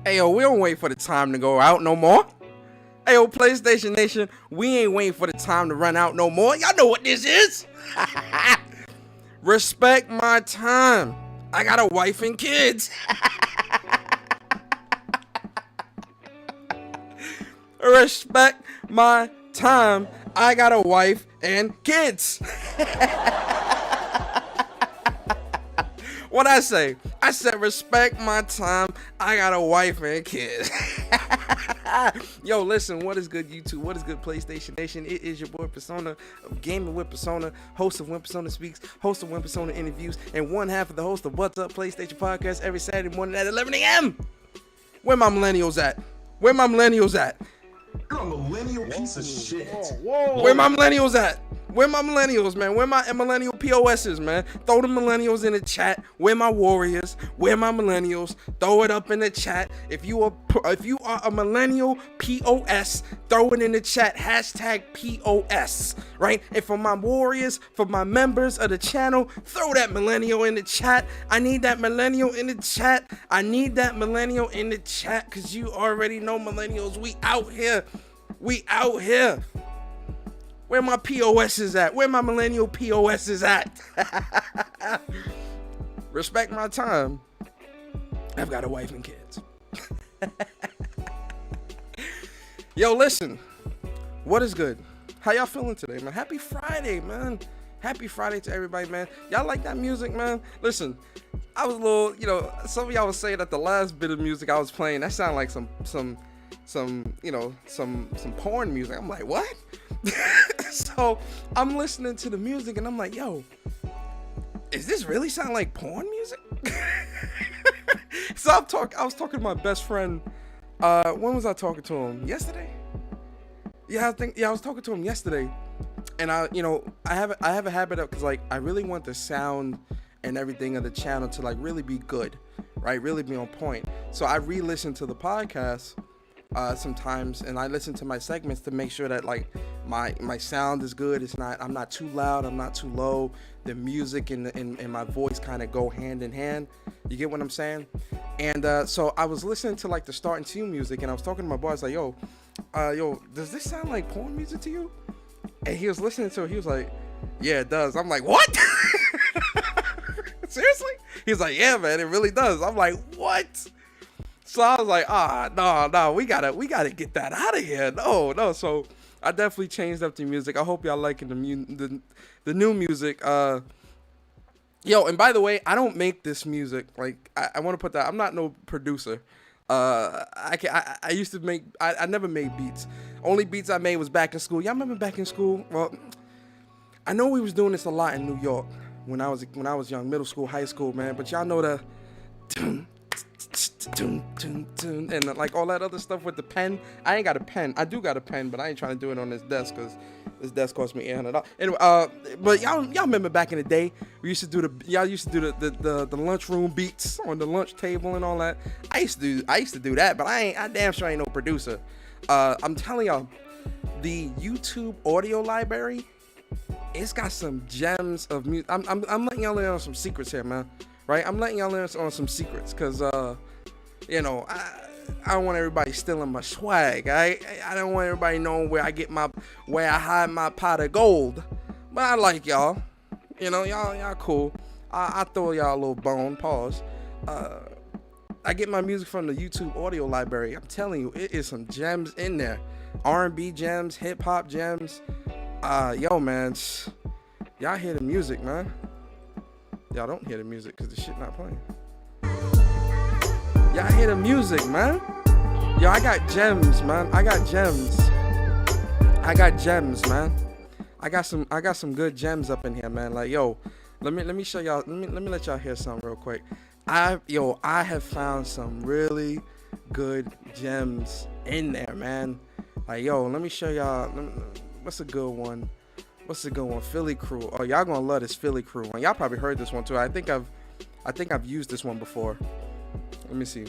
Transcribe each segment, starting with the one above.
Hey, yo, we don't wait for the time to go out no more. Hey, yo, PlayStation Nation, we ain't waiting for the time to run out no more. Y'all know what this is. Respect my time. I got a wife and kids. Respect my time. I got a wife and kids. What I say? I said respect my time. I got a wife and kids. Yo, listen, what is good, YouTube? What is good, PlayStation Nation? It is your boy Persona of Gaming with Persona, host of When Persona Speaks, host of When Persona Interviews, and one half of the host of What's Up PlayStation Podcast every Saturday morning at 11 a.m. Where my millennials at? Where my millennials at? You're a millennial piece of shit. Where my millennials at? Where my millennials, man? Where my millennial POSs, man? Throw the millennials in the chat. Where my warriors? Where my millennials? Throw it up in the chat. If you are a millennial POS, throw it in the chat. Hashtag POS, right? And for my warriors, for my members of the channel, throw that millennial in the chat. I need that millennial in the chat. I need that millennial in the chat, because you already know, millennials, we out here. We out here. Where my POSs at? Where my millennial POSs at? Respect my time. I've got a wife and kids. Yo, listen. What is good? How y'all feeling today, man? Happy Friday, man. Happy Friday to everybody, man. Y'all like that music, man? Listen, I was a little, some of y'all was saying that the last bit of music I was playing, that sounded like some porn music. I'm like, what? So I'm listening to the music and I'm like, yo, is this really sound like porn music? So I was talking to my best friend. When was I talking to him? Yesterday? I was talking to him yesterday. And I have a habit of, cause like I really want the sound and everything of the channel to like really be good, right? Really be on point. So I re-listen to the podcast sometimes, and I listen to my segments to make sure that like my sound is good. I'm not too loud, I'm not too low. The music and my voice kind of go hand in hand. You get what I'm saying? And so I was listening to like the start and tune music, and I was talking to my boy. I was like, yo, does this sound like porn music to you? And he was listening to it. He was like, yeah, it does. I'm like, what? Seriously? He was like, yeah, man, it really does. I'm like, what? So I was like, no, we gotta get that out of here. No. So I definitely changed up the music. I hope y'all liking the new music. Yo, and by the way, I don't make this music. Like, I want to put that. I'm not no producer. I used to make. I never made beats. Only beats I made was back in school. Y'all remember back in school? Well, I know we was doing this a lot in New York when I was young, middle school, high school, man. But y'all know the. And like all that other stuff with the pen. I ain't got a pen. I do got a pen, but I ain't trying to do it on this desk because this desk cost me $800. Anyway, but y'all remember back in the day, y'all used to do the lunchroom beats on the lunch table and all that. I used to do that, but I damn sure ain't no producer. I'm telling y'all, the YouTube audio library, it's got some gems of music. I'm letting y'all in on some secrets here, man. Right? I'm letting y'all in on some secrets because, I don't want everybody stealing my swag. I don't want everybody knowing where I hide my pot of gold. But I like y'all. Y'all cool. I throw y'all a little bone. Pause. I get my music from the YouTube audio library. I'm telling you, it is some gems in there. R&B gems, hip hop gems. Yo, man, y'all hear the music, man. Y'all don't hear the music because the shit not playing. Y'all hear the music, man. Yo, I got gems, man. I got gems, man. I got some good gems up in here, man. Like, yo, let me show y'all. Let me let y'all hear something real quick. I have found some really good gems in there, man. Like, yo, let me show y'all. What's a good one? Philly Crew. Oh, y'all gonna love this Philly Crew one. Y'all probably heard this one too. I think I've used this one before. Let me see.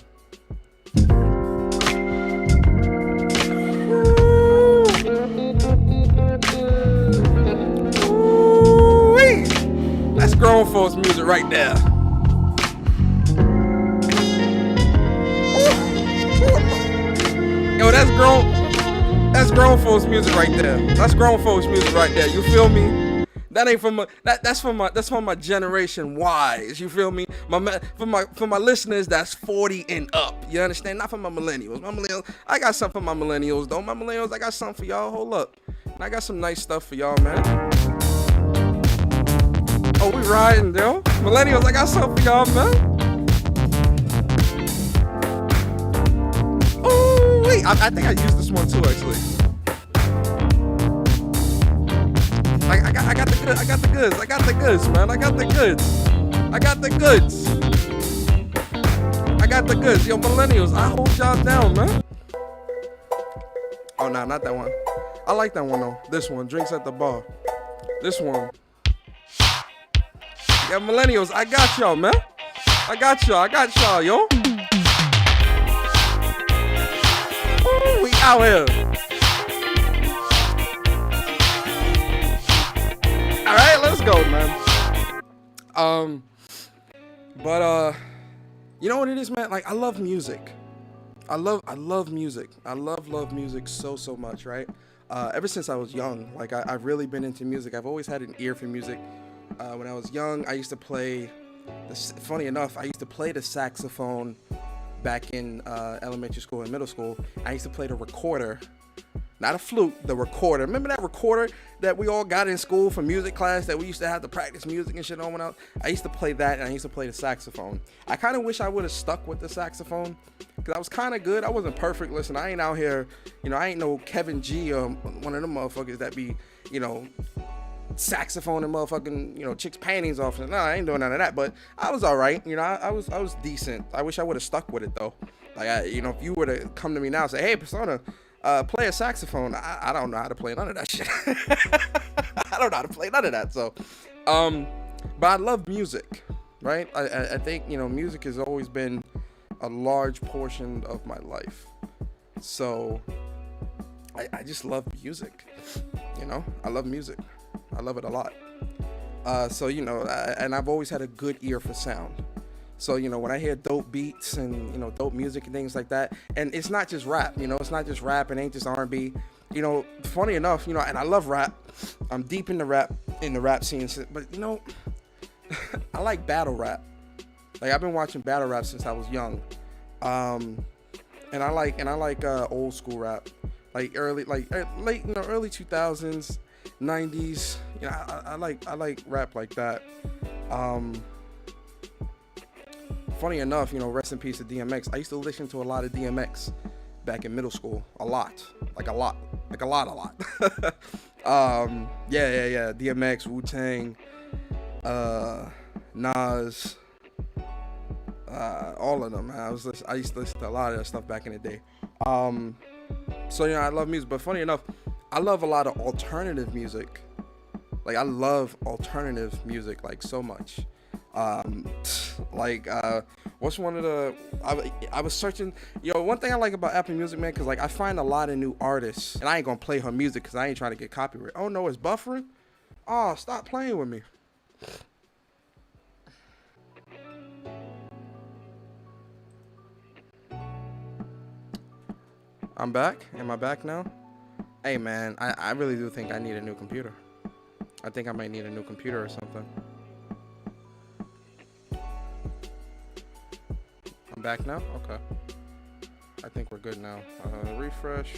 Ooh-wee. That's grown folks music right there. Ooh. that's grown. That's grown folks music right there. That's grown folks music right there. You feel me? That ain't from that's from my generation Y's. You feel me? For my listeners that's 40 and up. You understand? Not for my millennials. My millennials, I got something for my millennials though. My millennials, I got something for y'all. Hold up. And I got some nice stuff for y'all, man. Oh, we riding, yo. Millennials, I got something for y'all, man. Oh, wait. I think I used this one too, actually. I got the goods. I got the goods. I got the goods, man. I got the goods. I got the goods. I got the goods. Yo, millennials, I hold y'all down, man. Oh, nah, not that one. I like that one, though. This one, drinks at the bar. This one. Yeah, millennials, I got y'all, man. I got y'all, yo. Ooh, we out here. All right, let's go, man. But you know what it is, man? Like, I love music. I love music. I love music so much, right? Ever since I was young, like I've really been into music. I've always had an ear for music. When I was young, I used to play. Funny enough, I used to play the saxophone back in elementary school and middle school. I used to play the recorder. Not a flute, the recorder. Remember that recorder that we all got in school for music class that we used to have to practice music and shit on when I used to play that, and I used to play the saxophone. I kind of wish I would have stuck with the saxophone because I was kind of good. I wasn't perfect. Listen, I ain't out here, I ain't no Kevin G or one of them motherfuckers that be, saxophone and motherfucking, chicks' panties off. No, I ain't doing none of that, but I was all right. I was decent. I wish I would have stuck with it though. Like, if you were to come to me now and say, hey, Persona, play a saxophone. I don't know how to play none of that shit. I don't know how to play none of that. So, but I love music, right? I think, music has always been a large portion of my life. So, I just love music. I love music. I love it a lot. So, and I've always had a good ear for sound. So, when I hear dope beats and, dope music and things like that, and it's not just rap, it's not just rap, it ain't just R&B, funny enough, and I love rap. I'm deep in the rap scene, but, I like battle rap. Like, I've been watching battle rap since I was young. And I like old school rap, like late, early 2000s, 90s. I like rap like that. Funny enough, rest in peace to DMX. I used to listen to a lot of DMX back in middle school. A lot. Yeah. DMX, Wu-Tang, Nas, all of them, man. I used to listen to a lot of that stuff back in the day. So, I love music. But funny enough, I love a lot of alternative music. Like, I love alternative music, like, so much. What's one of the, I was searching, one thing I like about Apple Music, man, because, like, I find a lot of new artists, and I ain't gonna play her music because I ain't trying to get copyright. Oh, no, it's buffering? Oh, stop playing with me. I'm back. Am I back now? Hey, man, I really do think I need a new computer. I think I might need a new computer or something. I'm back now? Okay. I think we're good now. Refresh.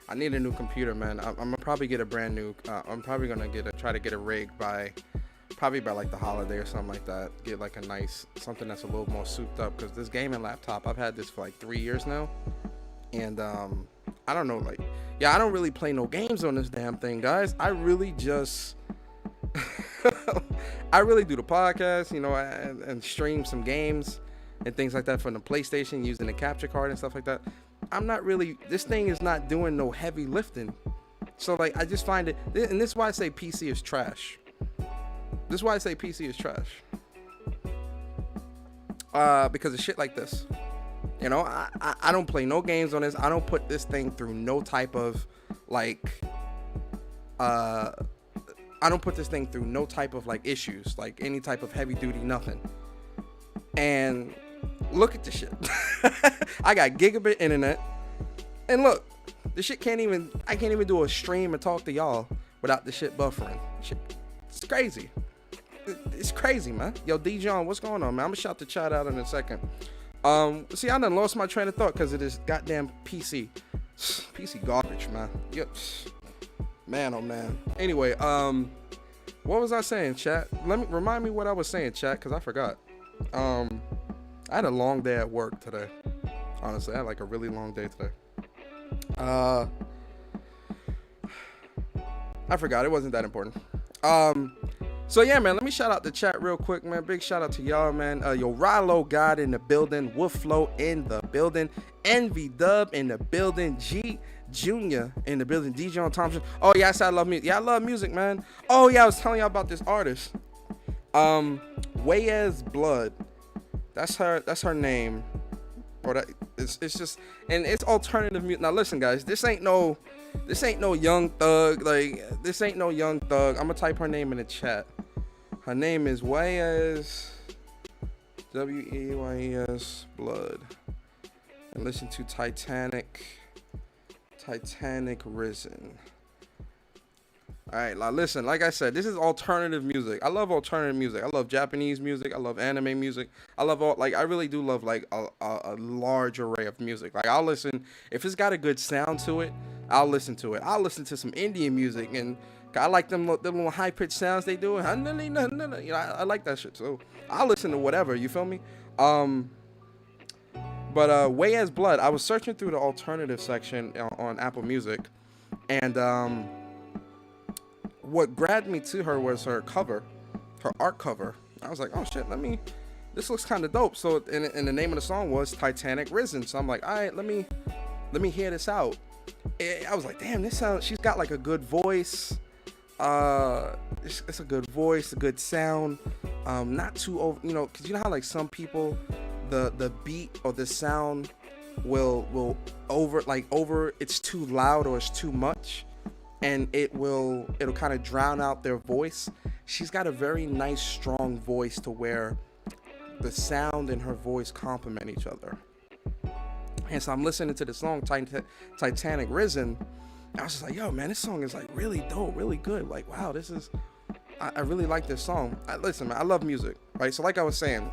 I need a new computer, man. I'm gonna probably get a brand new. I'm probably gonna try to get a rig by like the holiday or something like that. Get like a nice something that's a little more souped up, because this gaming laptop, I've had this for like 3 years now, and I don't know, I don't really play no games on this damn thing, guys. I really just I really do the podcast, and stream some games and things like that from the PlayStation using the capture card and stuff like that. This thing is not doing no heavy lifting. So, like, I just find it, and this is why I say PC is trash. Because of shit like this. I don't play no games on this. I don't put this thing through no type of, issues, like any type of heavy duty, nothing. And Look at the shit. I got gigabit internet, and look, the shit I can't even do a stream and talk to y'all without the shit buffering. Shit, it's crazy. It's crazy, man. Yo, D-John, what's going on, man? I'm gonna shout the chat out in a second. See, I done lost my train of thought because of this goddamn PC. PC garbage, man. Yep. Man, oh man. Anyway, what was I saying, chat? Remind me what I was saying, chat, because I forgot. I had a long day at work today. Honestly, I had like a really long day today. I forgot. It wasn't that important. So yeah, man, let me shout out the chat real quick, man. Big shout out to y'all, man. Yo, Rilo God in the building, Wolfflow in the building, Envy Dub in the building, G Junior in the building, DJ Thompson. Oh yeah, I love music. Yeah, I love music, man. Oh yeah, I was telling y'all about this artist. Wayez Blood. That's her name. Or that it's just, and it's alternative music. Now listen, guys, this ain't no Young Thug. Like, this ain't no Young Thug. I'm gonna type her name in the chat. Her name is Wayez, Wayez Blood. And listen to Titanic Risen. Alright, now listen, like I said, this is alternative music. I love alternative music. I love Japanese music. I love anime music. I love I really do love like a large array of music. Like, I'll listen, if it's got a good sound to it, I'll listen to it. I'll listen to some Indian music, and I like them little high-pitched sounds they do. You know, I like that shit. So I'll listen to whatever, you feel me? But Wayez Blood, I was searching through the alternative section on Apple Music, and what grabbed me to her was her cover, her art cover. I was like, oh shit, this looks kind of dope. So, and the name of the song was Titanic Risen. So I'm like, all right, let me hear this out. I was like, damn, she's got like a good voice. It's a good voice, a good sound. Not too over, you know, cause you know how like some people, the beat or the sound will over, it's too loud or it's too much, and it'll kind of drown out their voice. She's got a very nice, strong voice to where the sound and her voice complement each other. And so I'm listening to the song Titanic Risen. I was just like, yo, man, this song is like really dope, really good. Like, wow, I really like this song. Listen, man, I love music, right? So like I was saying,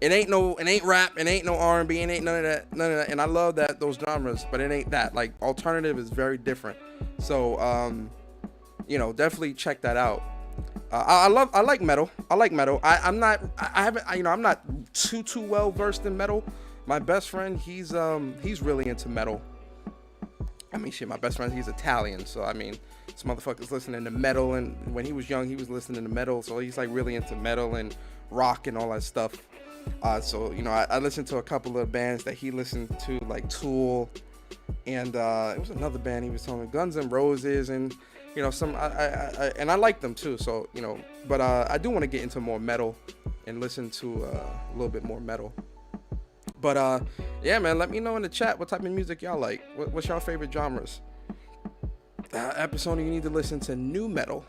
it ain't rap, it ain't no R&B, it ain't none of that. And I love those genres, but it ain't that. Like, alternative is very different. So, you know, definitely check that out. I like metal. I'm not too well versed in metal. My best friend, he's really into metal. I mean, shit, my best friend, he's Italian, so I mean, this motherfucker's listening to metal, and when he was young, he was listening to metal, so he's like really into metal and rock and all that stuff. So, you know, I listened to a couple of bands that he listened to, like Tool, and it was another band he was telling me, Guns N' Roses, and you know, I like them too. So, you know, but I do want to get into more metal and listen to a little bit more metal. But yeah, man, let me know in the chat what type of music y'all like. What's your favorite genres? Episode, you need to listen to new metal.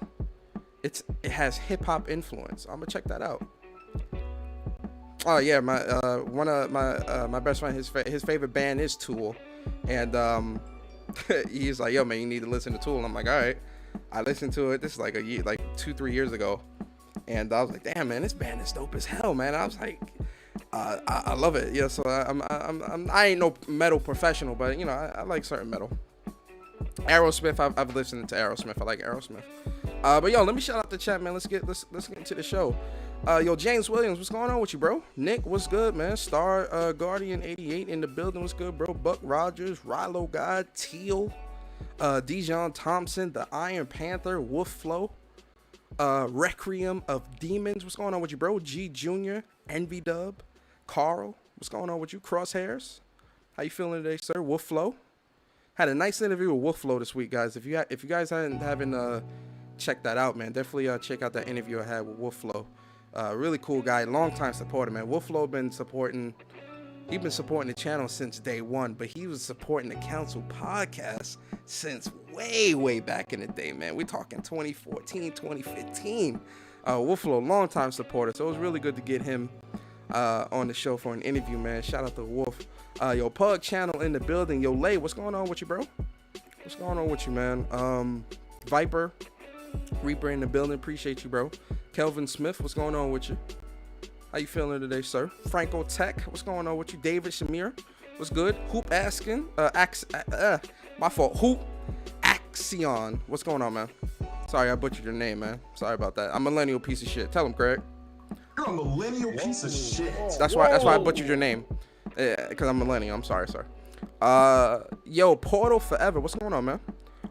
It has hip hop influence. I'm gonna check that out. Oh yeah, my best friend, his favorite band is Tool, and he's like, yo, man, you need to listen to Tool. And I'm like, all right. I listened to it. This is like a year, like 2-3 years ago, and I was like, damn, man, this band is dope as hell, man. I was like, I love it. Yeah, so I ain't no metal professional, but you know, I like certain metal. Aerosmith, I've listened to Aerosmith. I like Aerosmith. But yo, let me shout out the chat, man. Let's get into the show. Yo, James Williams, what's going on with you, bro? Nick, what's good, man? Star Guardian 88 in the building, what's good, bro? Buck Rogers, Rilo God, Teal, Dijon Thompson, the Iron Panther, Wolfflow, Requiem of Demons, what's going on with you, bro? G Junior, Envy Dub, Carl, what's going on with you? Crosshairs, how you feeling today, sir? Wolfflow, had a nice interview with Wolfflow this week, guys. If you guys haven't checked that out, man, definitely check out that interview I had with Wolfflow. Really cool guy, long time supporter, man. Wolfflow been supporting the channel since day one, but he was supporting the Council podcast since way back in the day, man. We're talking 2014, 2015. Wolfflow, long time supporter, so it was really good to get him on the show for an interview, man. Shout out to Wolf. Yo, Pug Channel in the building. Yo, Lay, what's going on with you, bro? What's going on with you, man? Viper, Reaper in the building. Appreciate you, bro. Kelvin Smith, what's going on with you? How you feeling today, sir? Franco Tech, what's going on with you? David Shamir, what's good? Hoop Askin, my fault. Hoop Axion, what's going on, man? Sorry, I butchered your name, man. Sorry about that. I'm a millennial piece of shit. Tell him, Craig. You're a millennial piece of shit. That's why I butchered your name. Because I'm millennial. I'm sorry. Yo, Portal Forever. What's going on, man?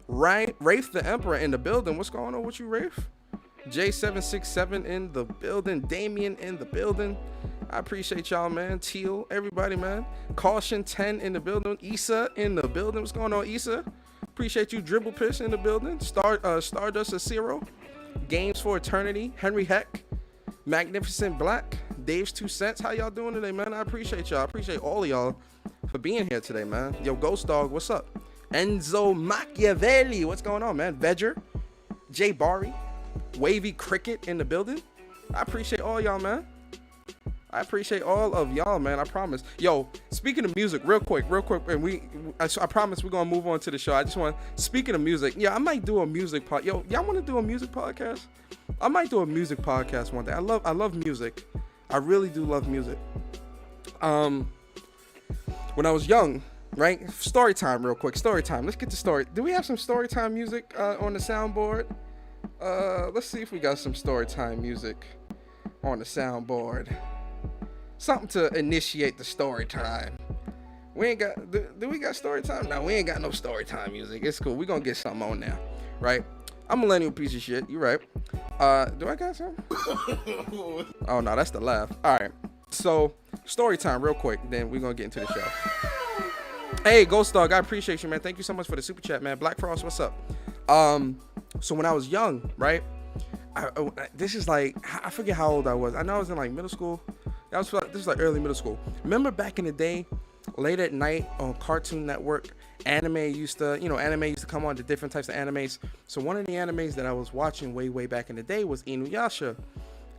Wraith the Emperor in the building. What's going on with you, Wraith? J767 in the building. Damien in the building. I appreciate y'all, man. Teal, everybody, man. Caution 10 in the building. Issa in the building. What's going on, Issa? Appreciate you. Dribble Piss in the building. Stardust of Zero. Games for Eternity. Henry Heck. Magnificent Black. Dave's 2 cents. How y'all doing today, man? I appreciate y'all. I appreciate all of y'all for being here today, man. Yo, Ghost Dog, what's up? Enzo Machiavelli, what's going on, man? Vedger. Jay Barry. Wavy Cricket in the building. I appreciate all y'all, man. I appreciate all of y'all, man. I promise. Yo, speaking of music, real quick, and I promise we're gonna move on to the show. I just want, speaking of music, yeah, I might do a music pod. Yo, y'all want to do a music podcast? I might do a music podcast one day. I love music. I really do love music. When I was young, right? Story time, real quick. Story time. Let's get to story. Do we have some story time music on the soundboard? Let's see if we got some story time music on the soundboard. Something to initiate the story time. We ain't got, do we got story time? No, we ain't got no story time music. It's cool. We gonna get something on now, right? I'm a millennial piece of shit. You right. Do I got something? Oh, no, that's the laugh. All right. So, story time real quick. Then we're gonna get into the show. Hey, Ghost Dog, I appreciate you, man. Thank you so much for the super chat, man. Black Frost, what's up? So when I was young, right? This is like, I forget how old I was. I know I was in like middle school. This was like early middle school. Remember back in the day, late at night on Cartoon Network, anime used to come on to different types of animes. So one of the animes that I was watching way back in the day was Inuyasha.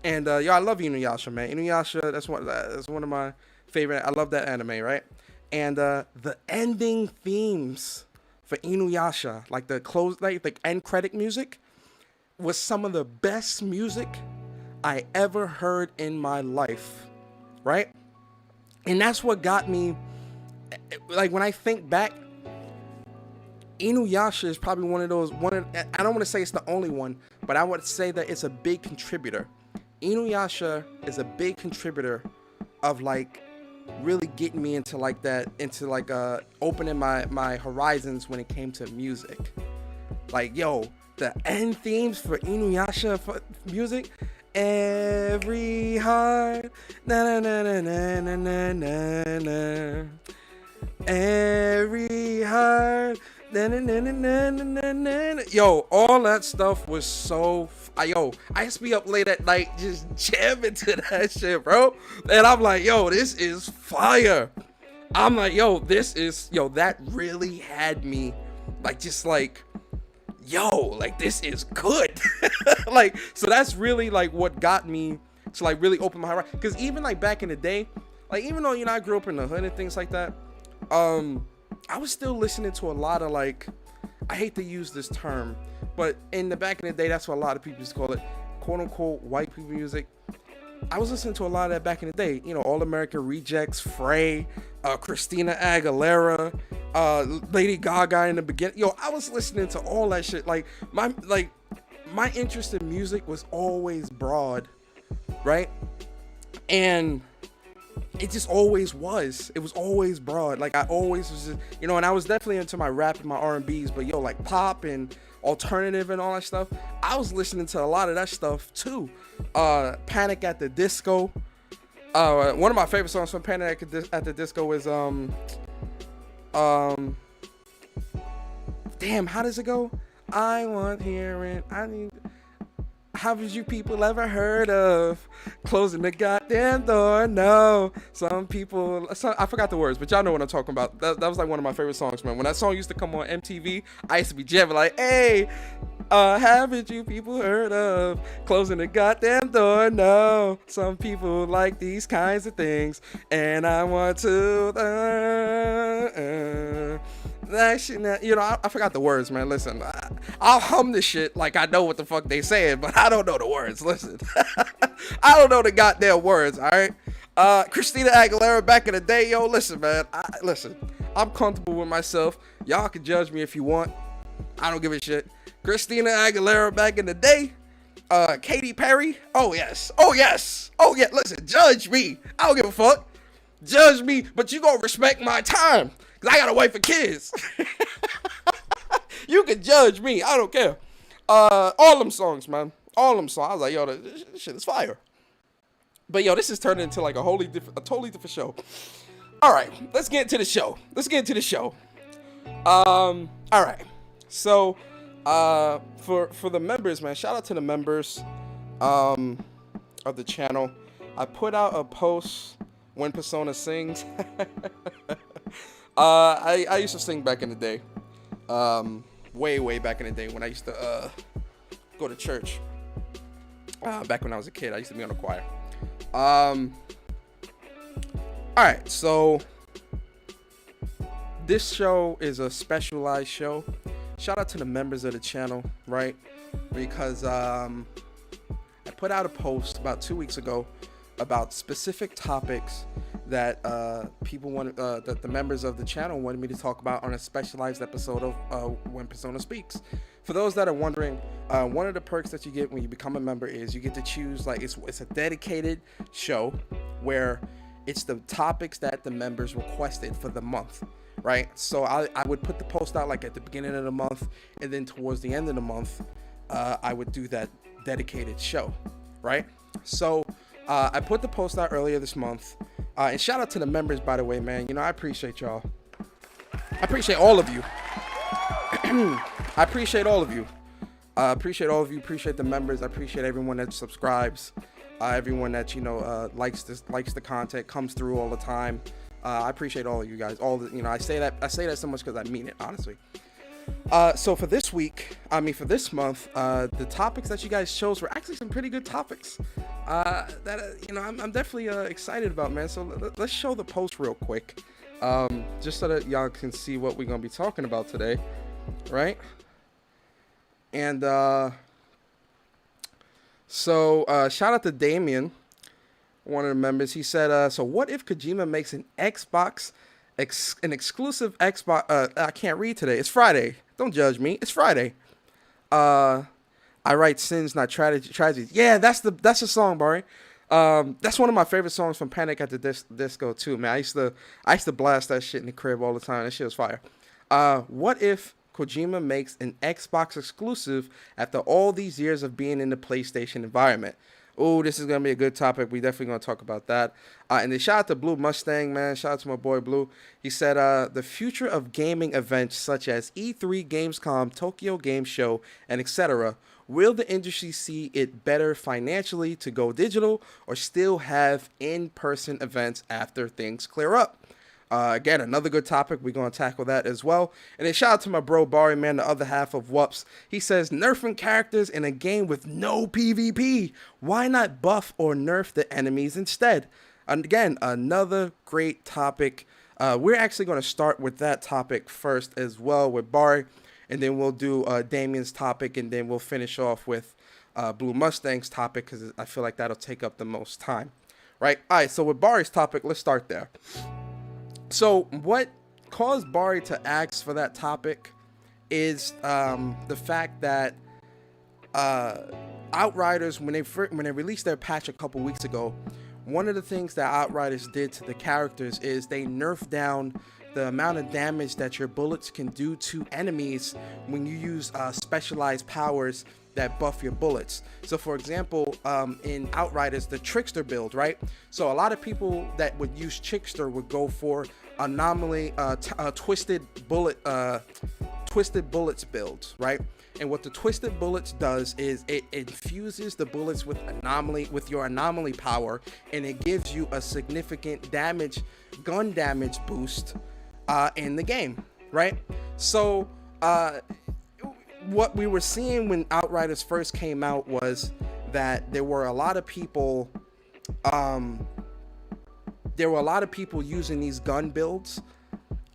And I love Inuyasha, man. Inuyasha, that's one of my favorite. I love that anime, right? And the ending themes for Inuyasha, like the end credit music, was some of the best music I ever heard in my life, right? And that's what got me, like, when I think back, Inuyasha is probably one of those, I don't want to say it's the only one, but I would say that it's a big contributor. Inuyasha is a big contributor of, like, really getting me into opening my horizons when it came to music. Like, yo, the end themes for Inuyasha for music, every heart, na na na na na na na na, every heart, na na na na na na na. Yo, all that stuff was so. I used to be up late at night just jamming to that shit, bro. And I'm like, yo, this is fire. I'm like, that really had me, like, just like, yo, like, this is good. Like, so that's really, like, what got me to, like, really open my horizon. Because even, like, back in the day, like, even though, I grew up in the hood and things like that, I was still listening to a lot of, like, I hate to use this term, but in the back in the day, that's what a lot of people used to call it, quote unquote, white people music. I was listening to a lot of that back in the day, All American Rejects, Frey, Christina Aguilera, Lady Gaga in the beginning. Yo, I was listening to all that shit. Like my interest in music was always broad, right? And it just always was. It was always broad. Like, I always was just, and I was definitely into my rap and my R&Bs, but like pop and alternative and all that stuff, I was listening to a lot of that stuff too. Panic at the Disco. One of my favorite songs from Panic at the Disco is damn, how does it go? I want hearing, I need. Haven't you people ever heard of closing the goddamn door? No. I forgot the words, but y'all know what I'm talking about. That was like one of my favorite songs, man. When that song used to come on MTV, I used to be jamming like, hey, Haven't you people heard of closing the goddamn door? No, some people like these kinds of things, and I want to. That shit, you know, I forgot the words, man. Listen, I'll hum this shit like I know what the fuck they saying, but I don't know the words. Listen, I don't know the goddamn words. All right, Christina Aguilera back in the day, yo. Listen, man. Listen, I'm comfortable with myself. Y'all can judge me if you want. I don't give a shit. Christina Aguilera back in the day. Katy Perry. Oh yes. Oh yes. Oh yeah. Listen, judge me. I don't give a fuck. Judge me, but you gonna respect my time. Cause I got a wife and kids. You can judge me. I don't care. All them songs, man. All them songs. I was like, yo, this shit is fire. But yo, this is turning into like a totally different show. All right, let's get into the show. All right. So, for the members, man, shout out to the members, of the channel. I put out a post when Persona sings. I used to sing back in the day, way back in the day when I used to go to church. Back when I was a kid, I used to be on the choir. All right, so this show is a specialized show. Shout out to the members of the channel, right? Because I put out a post about 2 weeks ago about specific topics that people wanted, that the members of the channel wanted me to talk about on a specialized episode of When Persona Speaks. For those that are wondering, one of the perks that you get when you become a member is you get to choose, like, it's a dedicated show where it's the topics that the members requested for the month, right? So I would put the post out like at the beginning of the month, and then towards the end of the month, I would do that dedicated show, right? So I put the post out earlier this month, and shout out to the members, by the way, man. You know, I appreciate y'all. I appreciate all of you. I appreciate all of you. Appreciate the members. I appreciate everyone that subscribes. Everyone that, you know, likes the content, comes through all the time. I appreciate all of you guys. I say that so much because I mean it, honestly. So for this month, the topics that you guys chose were actually some pretty good topics. That you know, I'm definitely excited about, man. So let's show the post real quick, just so that y'all can see what we're gonna be talking about today, right? And shout out to Damien, one of the members. He said, so what if Kojima makes an Xbox, an exclusive Xbox, I can't read today. It's Friday. Don't judge me. It's Friday. I write sins, not tragedies. Yeah, that's the song, Barry. That's one of my favorite songs from Panic at the Disco too, man. I used to blast that shit in the crib all the time. That shit was fire. What if Kojima makes an Xbox exclusive after all these years of being in the PlayStation environment? Oh, this is going to be a good topic. We definitely going to talk about that. And then shout out to Blue Mustang, man. Shout out to my boy Blue. He said, the future of gaming events such as E3, Gamescom, Tokyo Game Show, and etc. Will the industry see it better financially to go digital or still have in-person events after things clear up? Again, another good topic. We're going to tackle that as well. And then shout out to my bro Barry, man, the other half of Whoops. He says, nerfing characters in a game with no PvP. Why not buff or nerf the enemies instead? And again, another great topic. We're actually going to start with that topic first as well with Barry. And then we'll do Damien's topic. And then we'll finish off with Blue Mustang's topic, because I feel like that'll take up the most time. Right? All right, so with Barry's topic, let's start there. So what caused Barry to ask for that topic is the fact that Outriders, when they released their patch a couple weeks ago, one of the things that Outriders did to the characters is they nerfed down the amount of damage that your bullets can do to enemies when you use specialized powers that buff your bullets. So for example, in Outriders, the Trickster build, right? So a lot of people that would use Trickster would go for anomaly, twisted bullets build, right? And what the twisted bullets does is it infuses the bullets with your anomaly power, and it gives you a significant gun damage boost in the game, right? So what we were seeing when Outriders first came out was that there were a lot of people using these gun builds,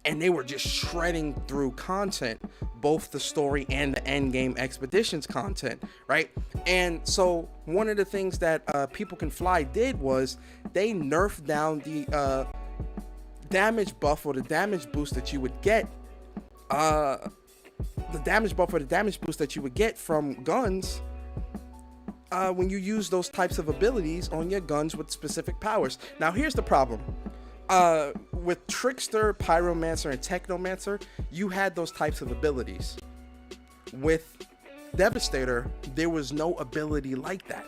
and they were just shredding through content, both the story and the end game expeditions content, right? And so one of the things that People Can Fly did was they nerfed down the damage buff, or the damage boost that you would get, the damage buff or the damage boost that you would get from guns when you use those types of abilities on your guns with specific powers. Now here's the problem. With Trickster, Pyromancer, and Technomancer, you had those types of abilities. With Devastator, there was no ability like that,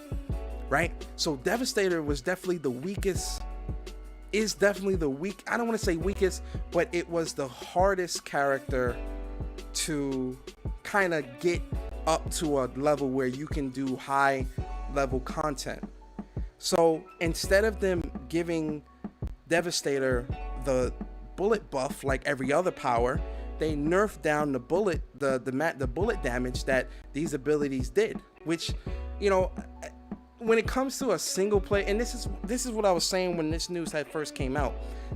right? So Devastator was definitely the weakest, I don't want to say weakest, but it was the hardest character to kind of get up to a level where you can do high level content. So instead of them giving Devastator the bullet buff like every other power, they nerfed down the bullet bullet damage that these abilities did, which, you know, when it comes to a single player, and this is what I was saying when this news had first came out,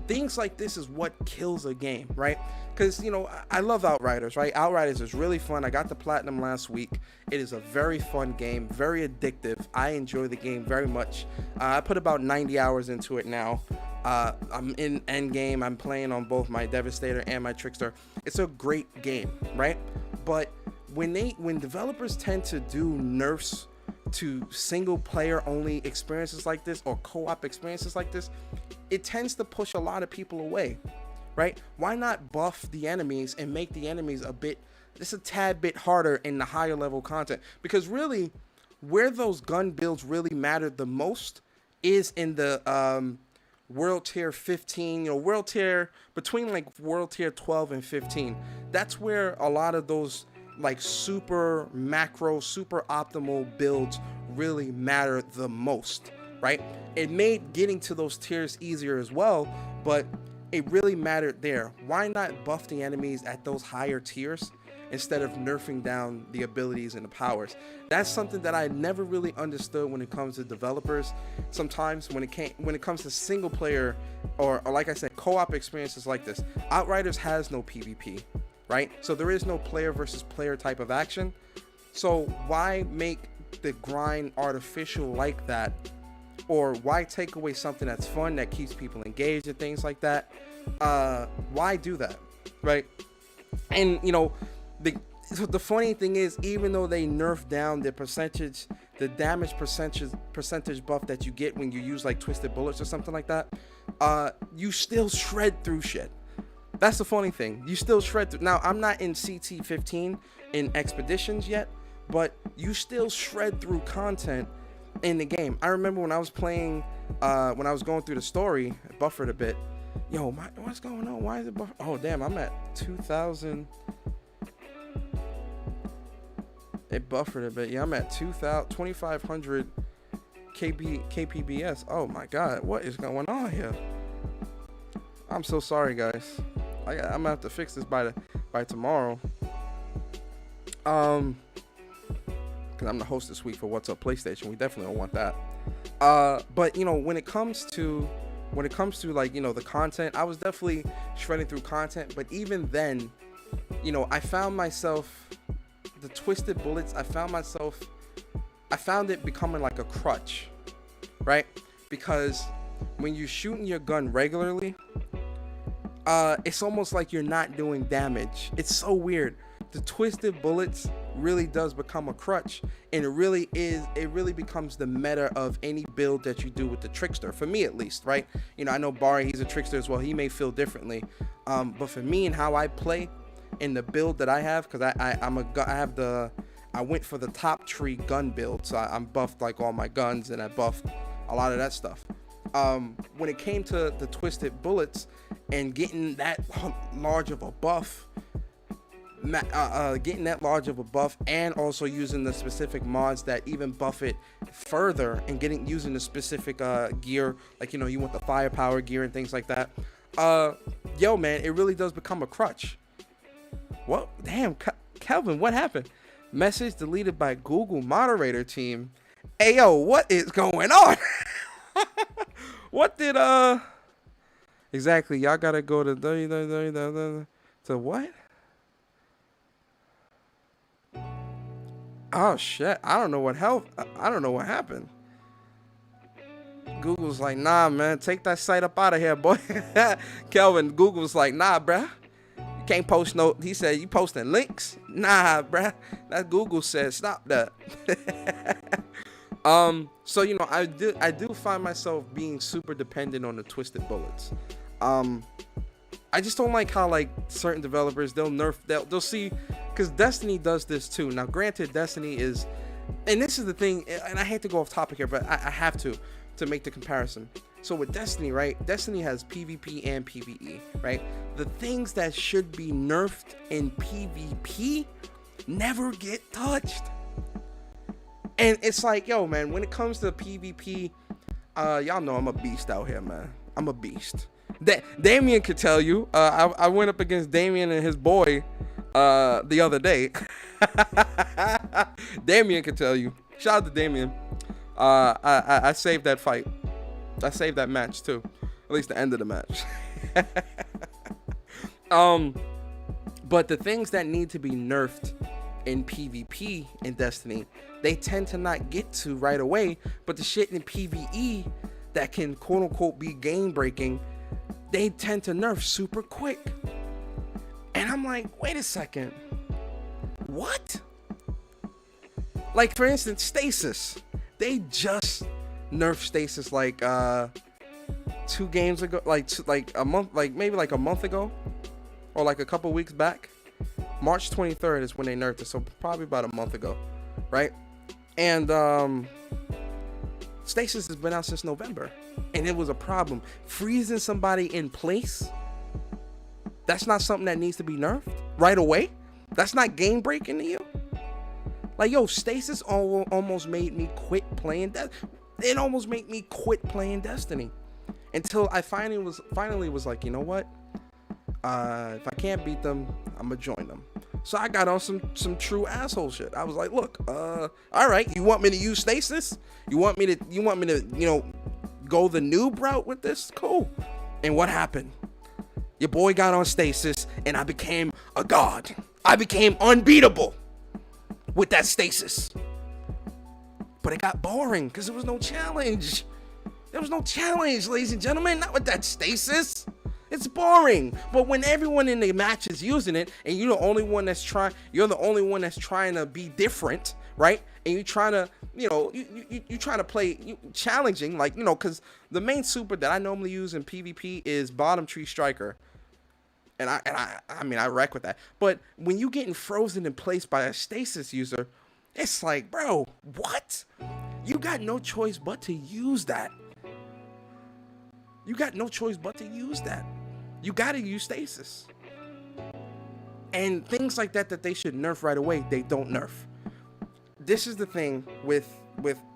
things like this is what kills a game, right? Because, you know, I love Outriders, right? Outriders is really fun. I got the platinum last week. It is a very fun game, very addictive. I enjoy the game very much. I put about 90 hours into it now. I'm in end game. I'm playing on both my Devastator and my Trickster. It's a great game, right? But when developers tend to do nerfs to single player only experiences like this, or co-op experiences like this, it tends to push a lot of people away, right? Why not buff the enemies and make the enemies just a tad bit harder in the higher level content? Because really, where those gun builds really mattered the most is in the world tier 15, you know, world tier between like world tier 12 and 15. That's where a lot of those like super macro, super optimal builds really matter the most, right? It made getting to those tiers easier as well, but it really mattered there. Why not buff the enemies at those higher tiers instead of nerfing down the abilities and the powers? That's something that I never really understood when it comes to developers. Sometimes when it comes to single player or like I said, co-op experiences like this, Outriders has no PvP, right? So there is no player versus player type of action. So why make the grind artificial like that? Or why take away something that's fun, that keeps people engaged and things like that? Why do that, right? And, you know, the funny thing is, even though they nerfed down the damage percentage buff that you get when you use like twisted bullets or something like that, you still shred through shit. That's the funny thing. You still shred through. Now, I'm not in CT 15 in expeditions yet, but you still shred through content in the game. I remember when I was playing, when I was going through the story, it buffered a bit. Yo, what's going on? Why is it buffer? Oh, damn, I'm at 2,000. It buffered a bit. Yeah, I'm at 2,500 kpbs. Oh my God, what is going on here? I'm so sorry, guys. I'm gonna have to fix this by tomorrow. Because I'm the host this week for What's Up PlayStation. We definitely don't want that. But you know, when it comes to like, you know, the content, I was definitely shredding through content. But even then, you know, I found myself, the twisted bullets, I found it becoming like a crutch, right? Because when you're shooting your gun regularly, it's almost like you're not doing damage. It's so weird. The twisted bullets really does become a crutch, and it really becomes the meta of any build that you do with the Trickster, for me at least, right? You know, I know Barry, he's a Trickster as well, he may feel differently, but for me and how I play in the build that I have, because I went for the top tree gun build, so I'm buffed like all my guns, and I buffed a lot of that stuff. When it came to the twisted bullets and getting that large of a buff, and also using the specific mods that even buff it further, and using the specific gear, like, you know, you want the firepower gear and things like that. Man, it really does become a crutch. What? Damn, Kelvin, what happened? Message deleted by Google moderator team. Ayo, what is going on? What did exactly? Y'all gotta go to what? Oh shit! I don't know what I don't know what happened. Google's like, nah, man, take that site up out of here, boy. Kelvin, Google's like, nah, bruh. You can't post no. He said, you posting links? Nah, bruh. That Google said, stop that. So you know, I do find myself being super dependent on the twisted bullets. I just don't like how like certain developers they'll see, because Destiny does this too. Now, granted, Destiny is, and this is the thing, and I hate to go off topic here, but I have to make the comparison. So with Destiny, right? Destiny has PvP and PvE, right? The things that should be nerfed in PvP never get touched. And it's like, yo, man, when it comes to PvP, y'all know I'm a beast out here, man. I'm a beast. Damien could tell you. I went up against Damien and his boy the other day. Damien could tell you. Shout out to Damien. I saved that fight. I saved that match too. At least the end of the match. But the things that need to be nerfed in PvP in Destiny, they tend to not get to right away. But the shit in PvE that can quote unquote be game breaking, they tend to nerf super quick. And I'm like, wait a second. What? Like, for instance, stasis. They just nerfed stasis like 2 games ago, like a month, like maybe like a month ago, or like a couple weeks back. March 23rd is when they nerfed it, so probably about a month ago, right? And stasis has been out since November, and it was a problem. Freezing somebody in place, that's not something that needs to be nerfed right away. That's not game breaking to you. Like, yo, stasis almost made me quit playing. It almost made me quit playing Destiny, until I finally was like, you know what? If I can't beat them, I'm gonna join them. So I got on some true asshole shit. I was like, look, all right, you want me to use stasis? You want me to, you know, go the noob route with this? Cool. And what happened? Your boy got on stasis, and I became a god. I became unbeatable with that stasis. But it got boring because there was no challenge. There was no challenge, ladies and gentlemen, not with that stasis. It's boring. But when everyone in the match is using it, and you're the only one that's trying to be different, right? And you're trying to, you know, you trying to play challenging, like, you know, because the main super that I normally use in PvP is Bottom Tree Striker. And I mean, I wreck with that. But when you getting frozen in place by a stasis user, it's like, bro, what? You got no choice but to use that. You got no choice but to use that. You got to use stasis. And things like that they should nerf right away, they don't nerf. This is the thing with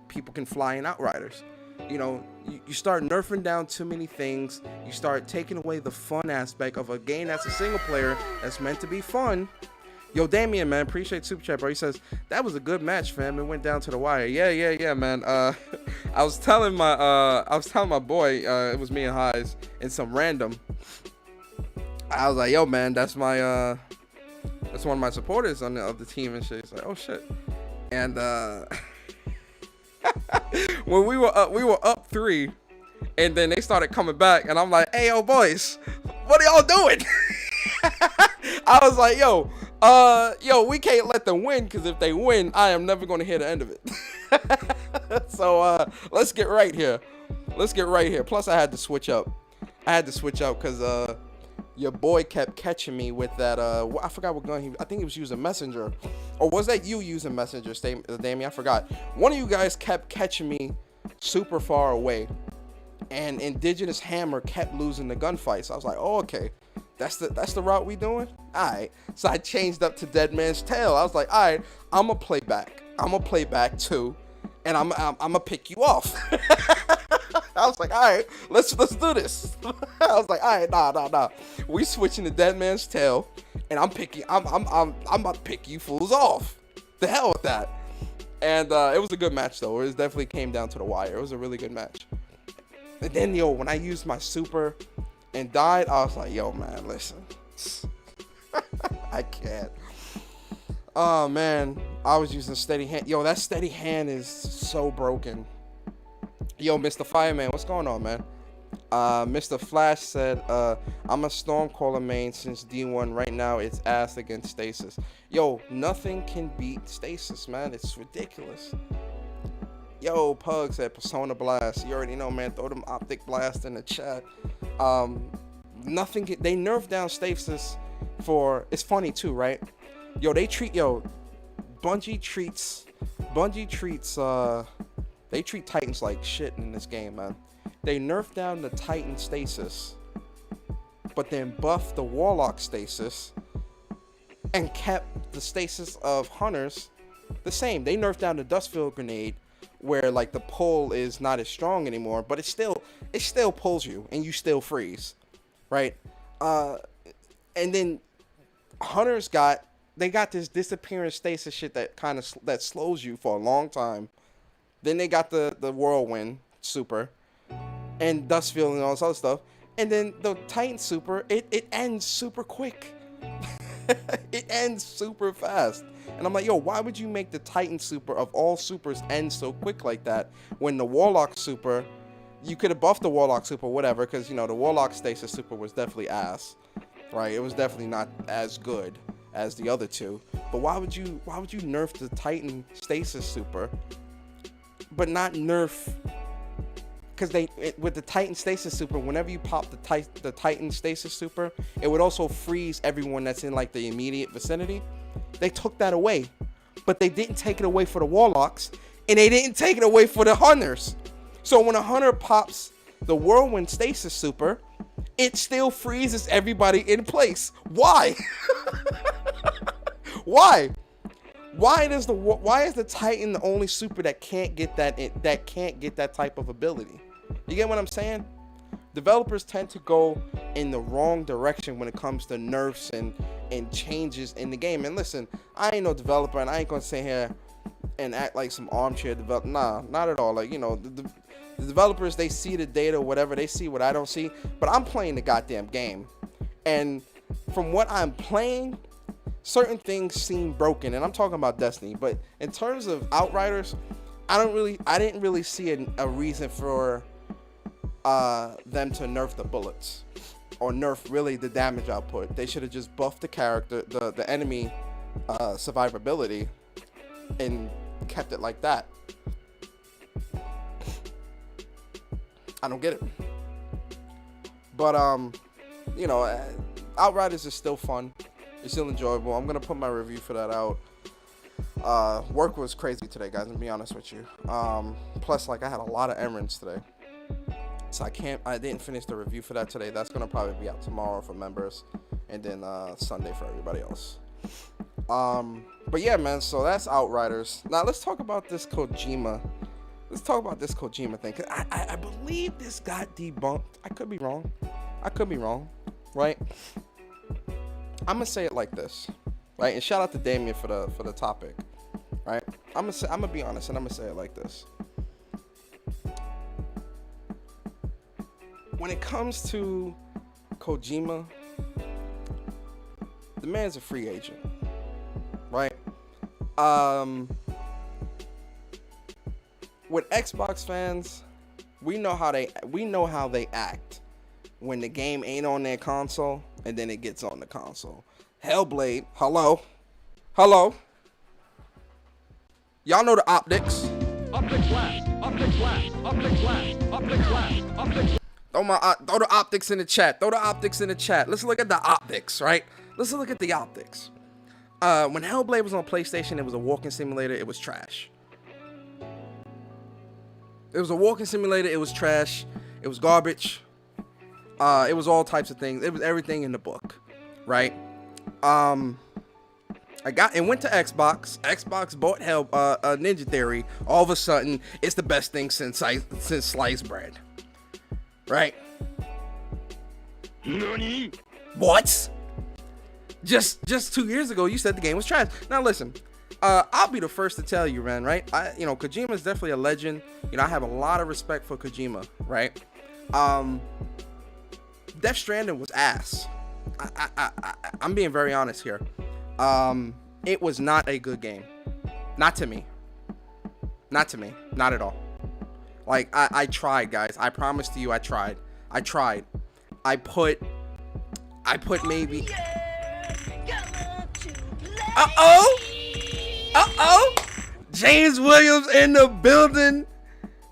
people can fly in Outriders. You know, you start nerfing down too many things. You start taking away the fun aspect of a game that's a single player that's meant to be fun. Yo, Damien, man, appreciate Super Chat, bro. He says, that was a good match, fam. It went down to the wire. Yeah, man. I was telling my boy, it was me and Highs, and some random. I was like, yo, man, that's one of my supporters of the team and shit. He's like, oh shit. And when we were up 3, and then they started coming back, and I'm like, hey, yo, boys, what are y'all doing? I was like, yo, we can't let them win, because if they win, I am never going to hear the end of it. So let's get right here. Plus, I had to switch up. Because your boy kept catching me with that. I forgot what gun I think he was using Messenger. Or was that you using Messenger, Damien? I forgot. One of you guys kept catching me super far away. And Indigenous Hammer kept losing the gunfight. So I was like, oh, okay. That's the route we doing? Alright. So I changed up to Dead Man's Tale. I was like, alright, I'm gonna play back too. And I'm gonna pick you off. I was like, alright, let's do this. I was like, alright, nah. We switching to Dead Man's Tale, and I'm gonna pick you fools off. The hell with that. And it was a good match, though. It definitely came down to the wire. It was a really good match. And then, yo, when I used my super and died, I was like, yo, man, listen. I can't. Oh, man. I was using steady hand. Yo, that steady hand is so broken. Yo, Mr. Fireman, what's going on, man? Mr. Flash said, I'm a Stormcaller main since D1. Right now, it's ass against Stasis. Yo, nothing can beat Stasis, man. It's ridiculous. Yo, Pug said Persona Blast. You already know, man. Throw them Optic Blast in the chat. Nothing can, they nerfed down Stasis for, it's funny too, right? Yo, Bungie treats, they treat Titans like shit in this game, man. They nerfed down the Titan stasis, but then buffed the Warlock stasis and kept the stasis of Hunters the same. They nerfed down the Dustfield Grenade, where like the pull is not as strong anymore, but it still pulls you and you still freeze, right? And then Hunters got this disappearing stasis shit that slows you for a long time. Then they got the Whirlwind super and Dustfield and all this other stuff. And then the Titan super, it ends super quick. It ends super fast. And I'm like, yo, why would you make the Titan super of all supers end so quick like that when the Warlock super, you could have buffed the Warlock super, whatever, because, you know, the Warlock stasis super was definitely ass, right? It was definitely not as good as the other two. But why would you nerf the Titan stasis super, but not nerf? Because with the Titan stasis super, whenever you pop the Titan stasis super, it would also freeze everyone that's in like the immediate vicinity. They took that away, but they didn't take it away for the Warlocks, and they didn't take it away for the Hunters. So when a Hunter pops the Whirlwind stasis super, it still freezes everybody in place. Why? Why? Why is the Titan the only super that can't get that type of ability? You get what I'm saying? Developers tend to go in the wrong direction when it comes to nerfs and changes in the game. And listen, I ain't no developer, and I ain't gonna sit here and act like some armchair developer. Nah, not at all. Like, you know, the developers, they see the data, whatever, they see what I don't see. But I'm playing the goddamn game, and from what I'm playing, certain things seem broken, and I'm talking about Destiny. But in terms of Outriders, I didn't really see a reason for them to nerf the bullets or nerf really the damage output. They should have just buffed the character, the enemy survivability, and kept it like that. I don't get it. But you know, Outriders is still fun. It's still enjoyable. I'm gonna put my review for that out. Work was crazy today, guys, to be honest with you. Plus, like, I had a lot of errands today, so I didn't finish the review for that today. That's gonna probably be out tomorrow for members, and then Sunday for everybody else. But yeah, man, so that's Outriders. Now let's talk about this Kojima. Let's talk about this Kojima thing, cause I believe this got debunked. I could be wrong, right? I'm gonna say it like this, right? And shout out to Damien for the topic, right? I'm gonna be honest, and I'm gonna say it like this. When it comes to Kojima, the man's a free agent, right? With Xbox fans, we know how they act when the game ain't on their console and then it gets on the console. Hellblade, hello. Y'all know the optics. Optic blast, optic blast, optic blast, optic blast, optic blast. Throw the optics in the chat. Let's look at the optics, right? Let's look at the optics. When Hellblade was on PlayStation, it was a walking simulator. It was trash. It was a walking simulator. It was trash. It was garbage. It was all types of things. It was everything in the book, right? Went to Xbox. Xbox bought Ninja Theory. All of a sudden, it's the best thing since sliced bread, right? Nani? What? Just 2 years ago, you said the game was trash. Now listen, I'll be the first to tell you, man, right? Kojima is definitely a legend. I have a lot of respect for Kojima, right? Death Stranding was ass. I'm being very honest here. It was not a good game. Not to me. Not at all. Like, I tried, guys. I promise to you, I tried. I put maybe... Uh-oh! James Williams in the building.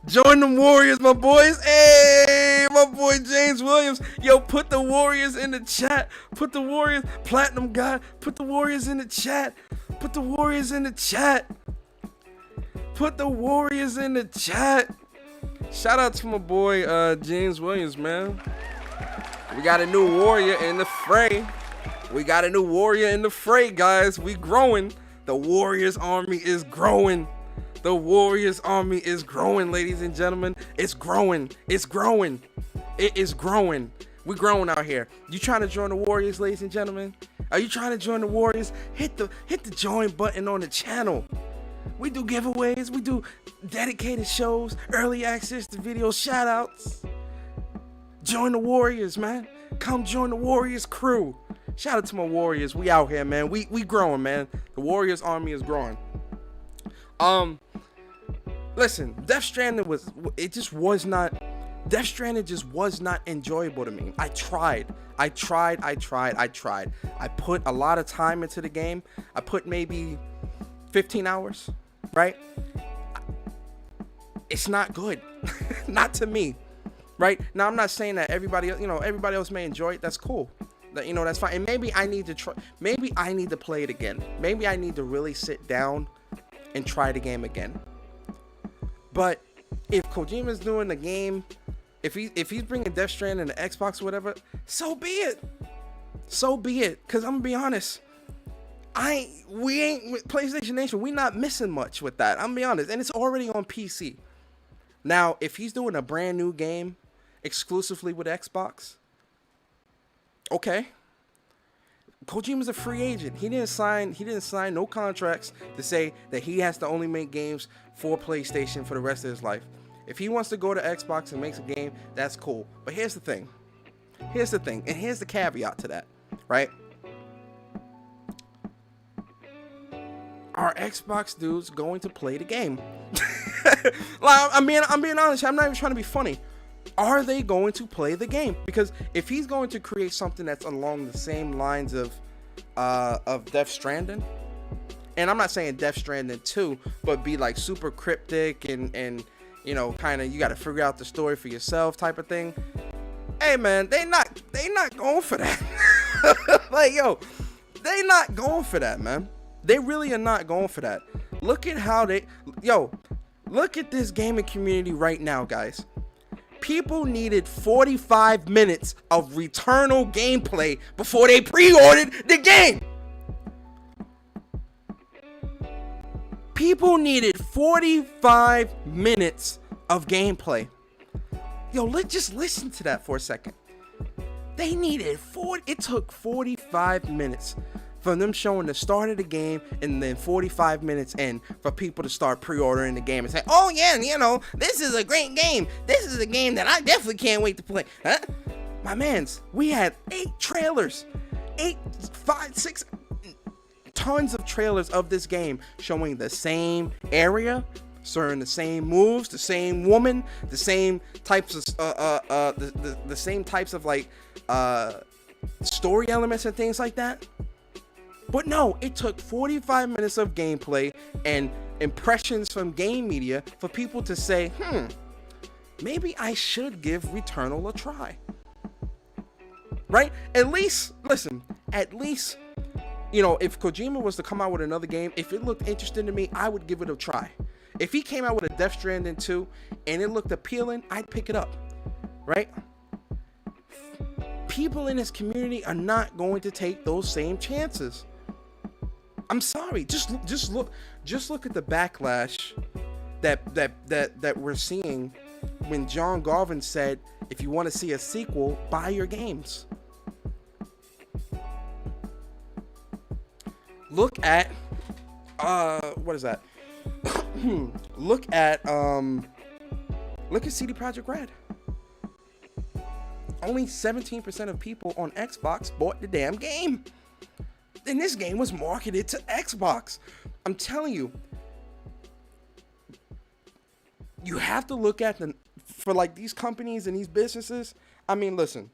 Join the Warriors, my boys. Hey, my boy James Williams. Yo, put the Warriors in the chat. Put the Warriors. Platinum God. Put the Warriors in the chat. Put the Warriors in the chat. Put the Warriors in the chat. Shout out to my boy James Williams, man. We got a new warrior in the fray. Guys. We growing. The Warriors army is growing. Ladies and gentlemen. It's growing. It is growing. We growing out here. You trying to join the Warriors, ladies and gentlemen? Are you trying to join the Warriors? Hit the join button on the channel. We do giveaways. We do dedicated shows, early access to video shout outs. Join the Warriors, man. Come join the Warriors crew. Shout out to my Warriors. We out here, man. We growing, man. The Warriors army is growing. Listen, Death Stranding just was not enjoyable to me. I tried. I put a lot of time into the game. I put maybe 15 hours, right? It's not good. Not to me, right? Now, I'm not saying that everybody else may enjoy it. That's cool. That's fine. And maybe I need to play it again. Maybe I need to really sit down and try the game again. But if Kojima's doing the game, if he's bringing Death Stranding to Xbox or whatever, so be it. Cause I'm gonna be honest, we ain't with PlayStation Nation. We not missing much with that. I'm gonna be honest, and it's already on PC. Now, if he's doing a brand new game exclusively with Xbox, okay. Kojima's a free agent. He didn't sign no contracts to say that he has to only make games for PlayStation for the rest of his life. If he wants to go to Xbox and makes a game, that's cool. But here's the thing, and here's the caveat to that, right? Are Xbox dudes going to play the game? Like, I'm being honest. I'm not even trying to be funny. Are they going to play the game? Because if he's going to create something that's along the same lines of Death Stranding, and I'm not saying Death Stranding 2, but be like super cryptic and kind of you got to figure out the story for yourself type of thing. Hey man, they not going for that. Like, yo, they not going for that, man. They really are not going for that. Look at this gaming community right now, guys. People needed 45 minutes of Returnal gameplay before they pre-ordered the game. People needed 45 minutes of gameplay. Yo, let's just listen to that for a second. It took 45 minutes from them showing the start of the game, and then 45 minutes in for people to start pre-ordering the game and say, oh yeah, this is a great game. This is a game that I definitely can't wait to play. Huh? My mans, we had 8 trailers. 6 tons of trailers of this game showing the same area, showing the same moves, the same woman, the same types of the same types of like story elements and things like that. But no, it took 45 minutes of gameplay and impressions from game media for people to say, maybe I should give Returnal a try. Right? At least, if Kojima was to come out with another game, if it looked interesting to me, I would give it a try. If he came out with a Death Stranding 2 and it looked appealing, I'd pick it up. Right? People in this community are not going to take those same chances. I'm sorry. Just look at the backlash that we're seeing when John Garvin said, if you want to see a sequel, buy your games. Look at What is that? Look at CD Projekt Red. Only 17% of people on Xbox bought the damn game. And this game was marketed to Xbox. I'm telling you, you have to look at for like these companies and these businesses. I mean, listen,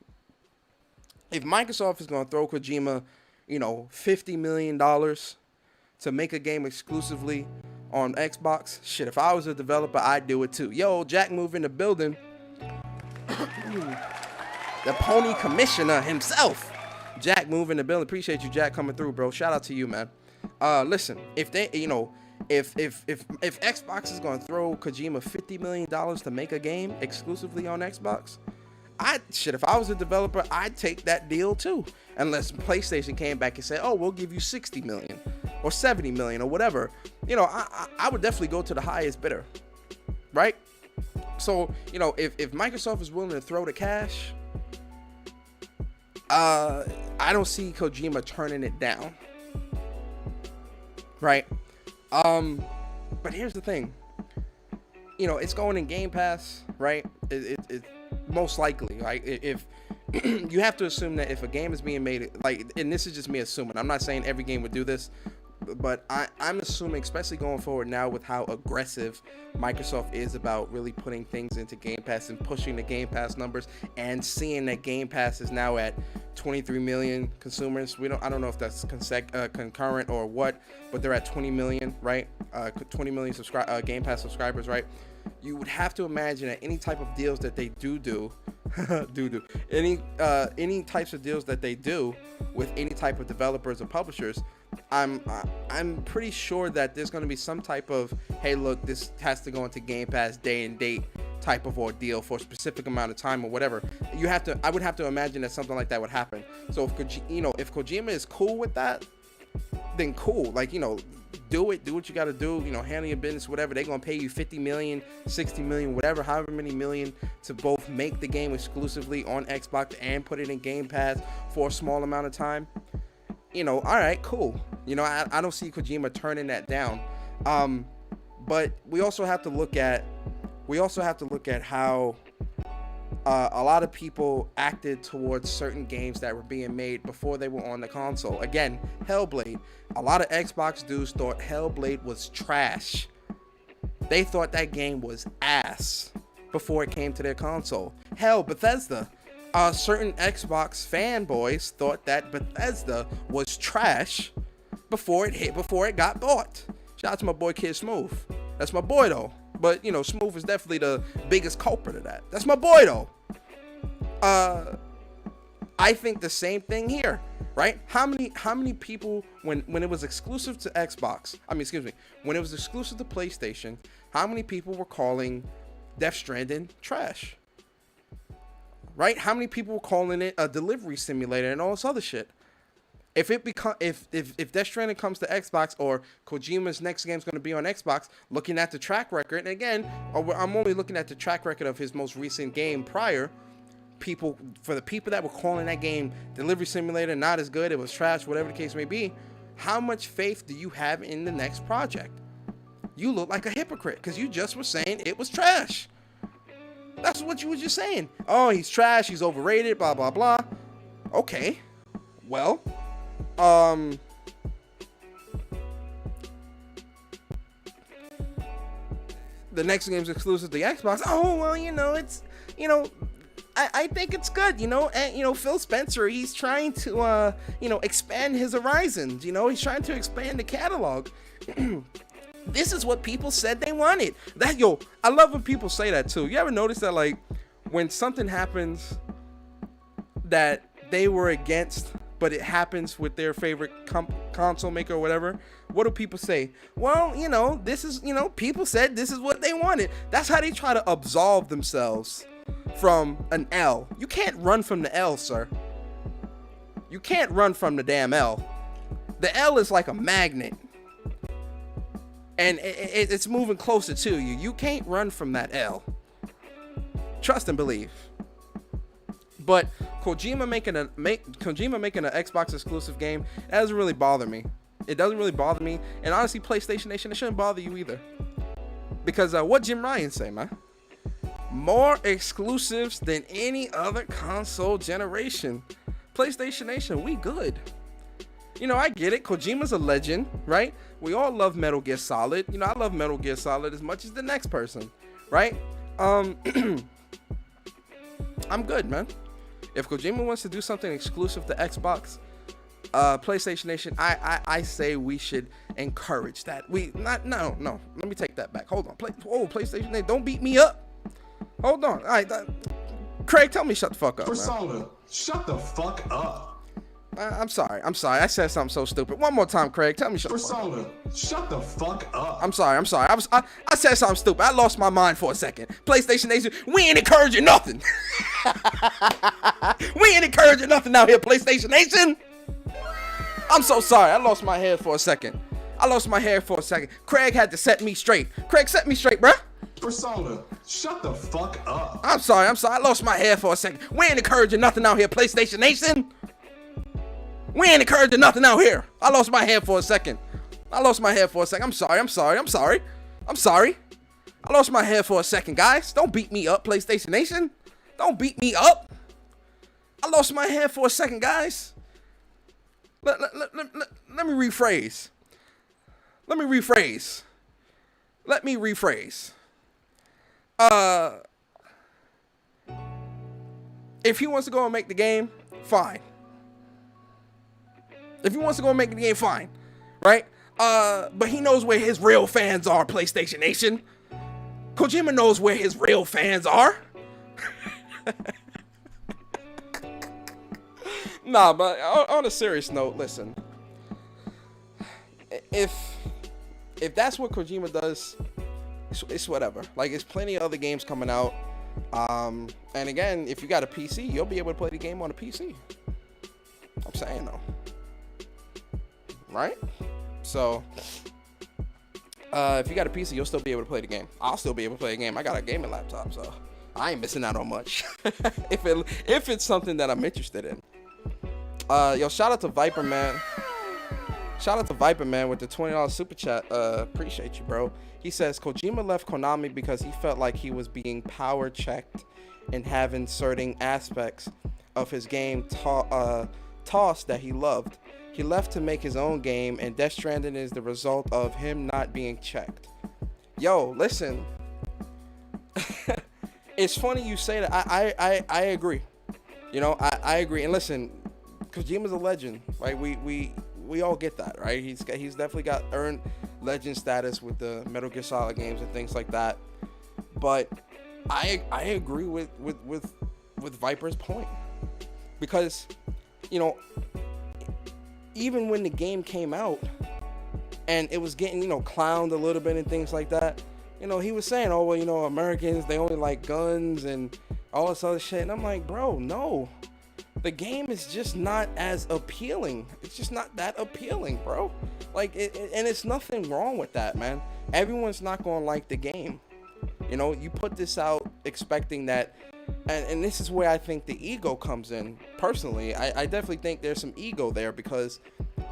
if Microsoft is going to throw Kojima, $50 million to make a game exclusively on Xbox, shit, if I was a developer, I'd do it too. Yo, Jack move in the building. The pony commissioner himself. Jack move in the building. Appreciate you, Jack, coming through, bro. Shout out to you, man. Listen, if they, if Xbox is gonna throw Kojima $50 million to make a game exclusively on Xbox, if I was a developer, I'd take that deal too. Unless PlayStation came back and said, oh, we'll give you 60 million or 70 million or whatever. I would definitely go to the highest bidder, right? So, if Microsoft is willing to throw the cash, I don't see Kojima turning it down, right? But here's the thing, it's going in Game Pass, right? It most likely, right? If you have to assume that if a game is being made, and this is just me assuming, I'm not saying every game would do this, but I'm assuming, especially going forward now with how aggressive Microsoft is about really putting things into Game Pass and pushing the Game Pass numbers, and seeing that Game Pass is now at 23 million consumers. I don't know if that's concurrent or what, but they're at 20 million, right? 20 million Game Pass subscribers, right? You would have to imagine that any type of deals that they do any types of deals that they do with any type of developers or publishers, I'm pretty sure that there's going to be some type of, hey, look, this has to go into Game Pass day and date type of ordeal for a specific amount of time or whatever. I would have to imagine that something like that would happen. So if Kojima is cool with that, then cool. Do what you got to do. Handle your business, whatever. They're gonna pay you 50 million, 60 million, whatever, however many million, to both make the game exclusively on Xbox and put it in Game Pass for a small amount of time. All right, cool. I don't see Kojima turning that down. But we also have to look at how a lot of people acted towards certain games that were being made before they were on the console. Again, Hellblade. A lot of Xbox dudes thought Hellblade was trash. They thought that game was ass before it came to their console. Hell, Bethesda. Certain Xbox fanboys thought that Bethesda was trash before it got bought. Shout out to my boy Kid Smooth. That's my boy though. But Smooth is definitely the biggest culprit of that. That's my boy though. I think the same thing here, right? How many people when it was exclusive to Xbox? When it was exclusive to PlayStation, how many people were calling Death Stranding trash? Right? How many people were calling it a delivery simulator and all this other shit? If Death Stranding comes to Xbox, or Kojima's next game is going to be on Xbox, looking at the track record, and again, I'm only looking at the track record of his most recent game prior. For the people that were calling that game delivery simulator, not as good, it was trash, whatever the case may be, how much faith do you have in the next project? You look like a hypocrite because you just were saying it was trash. That's what you were just saying. Oh, he's trash, he's overrated, blah blah blah. Okay, well, the next game's exclusive to Xbox. Oh well, it's I think it's good, and Phil Spencer, he's trying to expand his horizons, he's trying to expand the catalog. This is what people said they wanted. I love when people say that too. You ever notice that, like, when something happens that they were against, but it happens with their favorite console maker or whatever, what do people say? Well, this is, people said this is what they wanted. That's how they try to absolve themselves from an L. You can't run from the L, sir. You can't run from the damn L. The L is like a magnet, and it's moving closer to you. You can't run from that L. Trust and believe. But Kojima making an Xbox exclusive game, that doesn't really bother me. It doesn't really bother me. And honestly, PlayStation Nation, it shouldn't bother you either. Because what Jim Ryan say, man? More exclusives than any other console generation. PlayStation Nation, we good. You know, I get it. Kojima's a legend, right? We all love Metal Gear Solid. You know, I love Metal Gear Solid as much as the next person, right? I'm good, man. If Kojima wants to do something exclusive to Xbox, PlayStation Nation, I say we should encourage that. No. Let me take that back. Hold on. PlayStation Nation, don't beat me up. Hold on. All right, Craig, tell me shut the fuck up. Persona, man. shut the fuck up. I'm sorry. I said something so stupid. One more time, Craig. Tell me shut the fuck up. Persona, shut the fuck up. I'm sorry. I said something stupid. I lost my mind for a second. PlayStation Nation, we ain't encouraging nothing. We ain't encouraging nothing out here, PlayStation Nation. I'm so sorry. I lost my head for a second. Craig had to set me straight. Craig, set me straight, bruh. Persona, shut the fuck up. I'm sorry. I lost my head for a second. We ain't encouraging nothing out here, PlayStation Nation. We ain't encouraging nothing out here. I lost my head for a second. I'm sorry. I lost my head for a second, guys. Don't beat me up, PlayStation Nation. Don't beat me up. I lost my head for a second, guys. Let me rephrase. If he wants to go and make the game, fine. Right? But he knows where his real fans are, PlayStation Nation. Kojima knows where his real fans are. Nah, but on a serious note, listen. If that's what Kojima does, it's whatever. Like, there's plenty of other games coming out. And again, if you got a PC, you'll be able to play the game on a PC. I'm saying, though. Right? So, if you got a PC, you'll still be able to play the game. I'll still be able to play the game. I got a gaming laptop, so I ain't missing out on much. if it's something that I'm interested in. Yo, shout out to Viper Man with the $20 super chat. Appreciate you, bro. He says Kojima left Konami because he felt like he was being power checked and having certain aspects of his game tossed that he loved. He left to make his own game, and Death Stranding is the result of him not being checked. Yo, listen. It's funny you say that. I agree. You know, I agree. And listen, Kojima's a legend, right? We all get that, right? He's definitely earned legend status with the Metal Gear Solid games and things like that. But I agree with Viper's point, because, you know, even when the game came out and it was getting, you know, clowned a little bit and things like that, you know, he was saying, oh, well, you know, Americans, they only like guns and all this other shit. And I'm like, bro, no. The game is just not as appealing. It's just not that appealing, bro. Like, and it's nothing wrong with that, man. Everyone's not going to like the game. You know, you put this out expecting that, and this is where I think the ego comes in. Personally, I definitely think there's some ego there, because,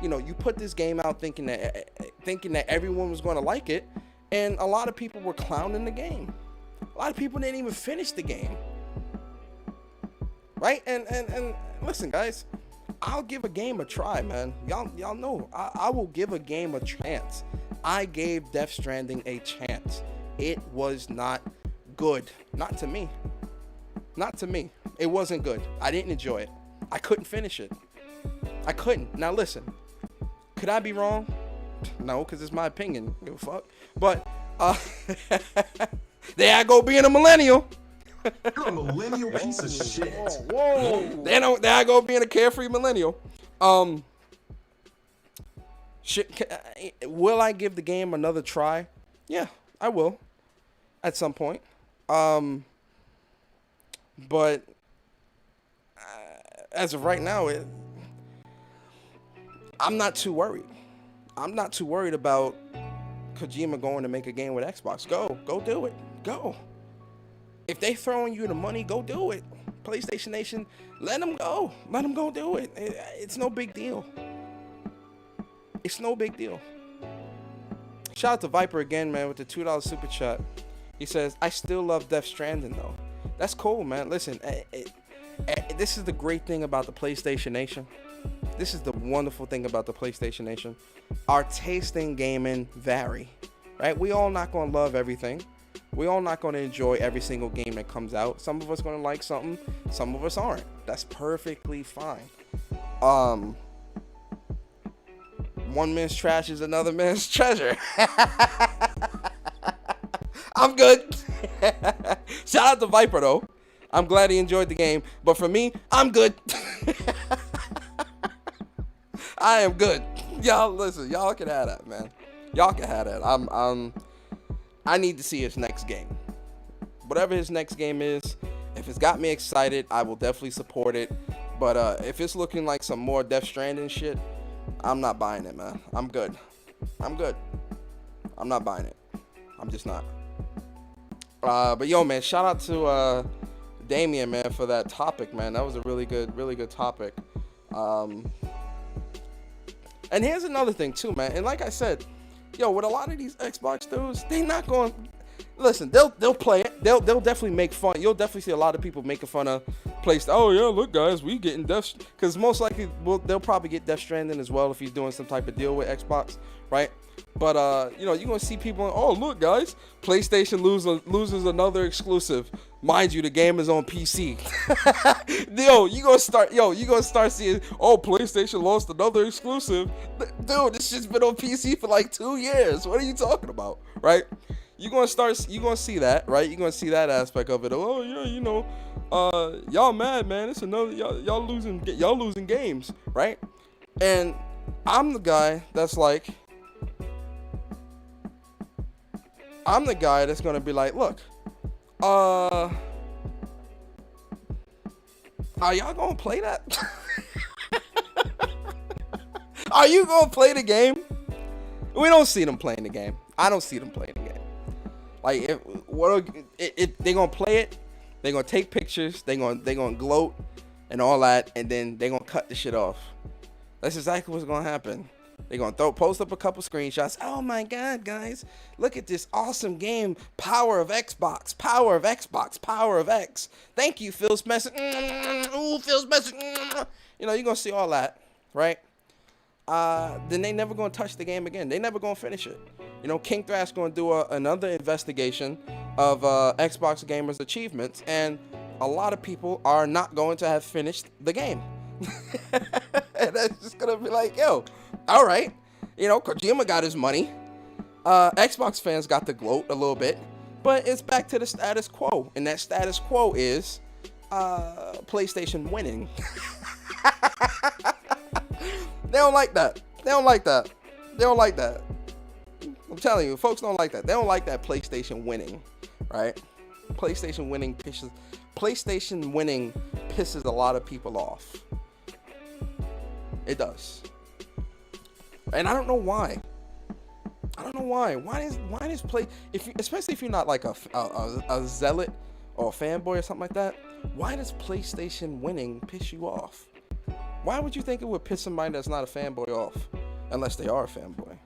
you know, you put this game out thinking that everyone was going to like it, and a lot of people were clowning the game. A lot of people didn't even finish the game. Right? And listen, guys, I'll give a game a try, man. Y'all know I will give a game a chance. I gave Death Stranding a chance. It was not good. Not to me. It wasn't good. I didn't enjoy it. I couldn't finish it. I couldn't. Now listen, could I be wrong? No, because it's my opinion. Give a fuck. But there I go being a millennial. You're a millennial piece of shit. Whoa. There I go being a carefree millennial. Will I give the game another try? Yeah, I will. At some point. But as of right now, I'm not too worried. I'm not too worried about Kojima going to make a game with Xbox. Go do it. Go. If they throwing you the money, go do it. PlayStation Nation, let them go. Let them go do it. It's no big deal. It's no big deal. Shout out to Viper again, man, with the $2 super chat. He says, I still love Death Stranding, though. That's cool, man. Listen, this is the great thing about the PlayStation Nation. This is the wonderful thing about the PlayStation Nation. Our taste in gaming vary, right? We all not going to love everything. We all not going to enjoy every single game that comes out. Some of us going to like something. Some of us aren't. That's perfectly fine. One man's trash is another man's treasure. I'm good. Shout out to Viper, though. I'm glad he enjoyed the game. But for me, I'm good. I am good. Y'all, listen. Y'all can have that, man. Y'all can have that. I need to see his next game. Whatever his next game is, if it's got me excited, I will definitely support it. But if it's looking like some more Death Stranding shit, I'm not buying it, man. I'm good. I'm not buying it. I'm just not. But yo, man, shout out to Damien, man, for that topic, man. That was a really good topic. And here's another thing too, man. And like I said, yo, with a lot of these Xbox dudes, they not going. Listen, they'll play it. They'll definitely make fun. You'll definitely see a lot of people making fun of PlayStation. Oh yeah, look guys, we getting Death, because most likely they'll probably get Death Stranding as well if he's doing some type of deal with Xbox, right? But you're gonna see people. Oh look guys, PlayStation loses another exclusive. Mind you, the game is on PC. You're gonna start seeing. Oh, PlayStation lost another exclusive. Dude, this shit's been on PC for like 2 years. What are you talking about, right? You're gonna see that, right? You're gonna see that aspect of it. Oh yeah, y'all mad, man. It's another y'all losing games, right? And I'm the guy that's like, gonna be like, look, are y'all gonna play that? Are you gonna play the game? We don't see them playing the game. I don't see them playing the game. Like, they gonna play it, they gonna take pictures, they gonna gloat and all that, and then they gonna cut the shit off. That's exactly what's gonna happen. They gonna post up a couple screenshots. Oh my God, guys, look at this awesome game, Power of Xbox, Power of Xbox, Power of X. Thank you, Phil Spencer. Ooh, Phil Spencer. You're gonna see all that, right? Then they never gonna touch the game again. They never gonna finish it. King Thrash gonna do another investigation of Xbox gamers' achievements, and a lot of people are not going to have finished the game. And that's just gonna be like, yo, all right, Kojima got his money. Xbox fans got to gloat a little bit, but it's back to the status quo, and that status quo is PlayStation winning. They don't like that. I'm telling you, folks don't like that. They don't like that PlayStation winning, right? PlayStation winning pisses a lot of people off. It does. And I don't know why. Why does play, especially if you're not like a zealot or a fanboy or something like that, why does PlayStation winning piss you off? Why would you think it would piss somebody that's not a fanboy off? Unless they are a fanboy.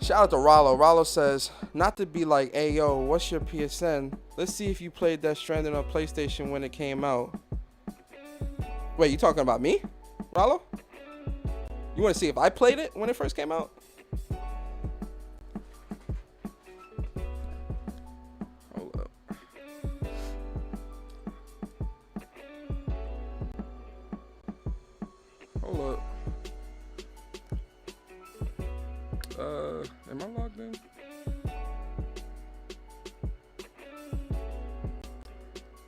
Shout out to Rollo. Rollo says, not to be like, hey yo, what's your PSN? Let's see if you played Death Stranding on PlayStation when it came out. Wait, you talking about me, Rollo? You want to see if I played it when it first came out? Hold up. Am I logged in?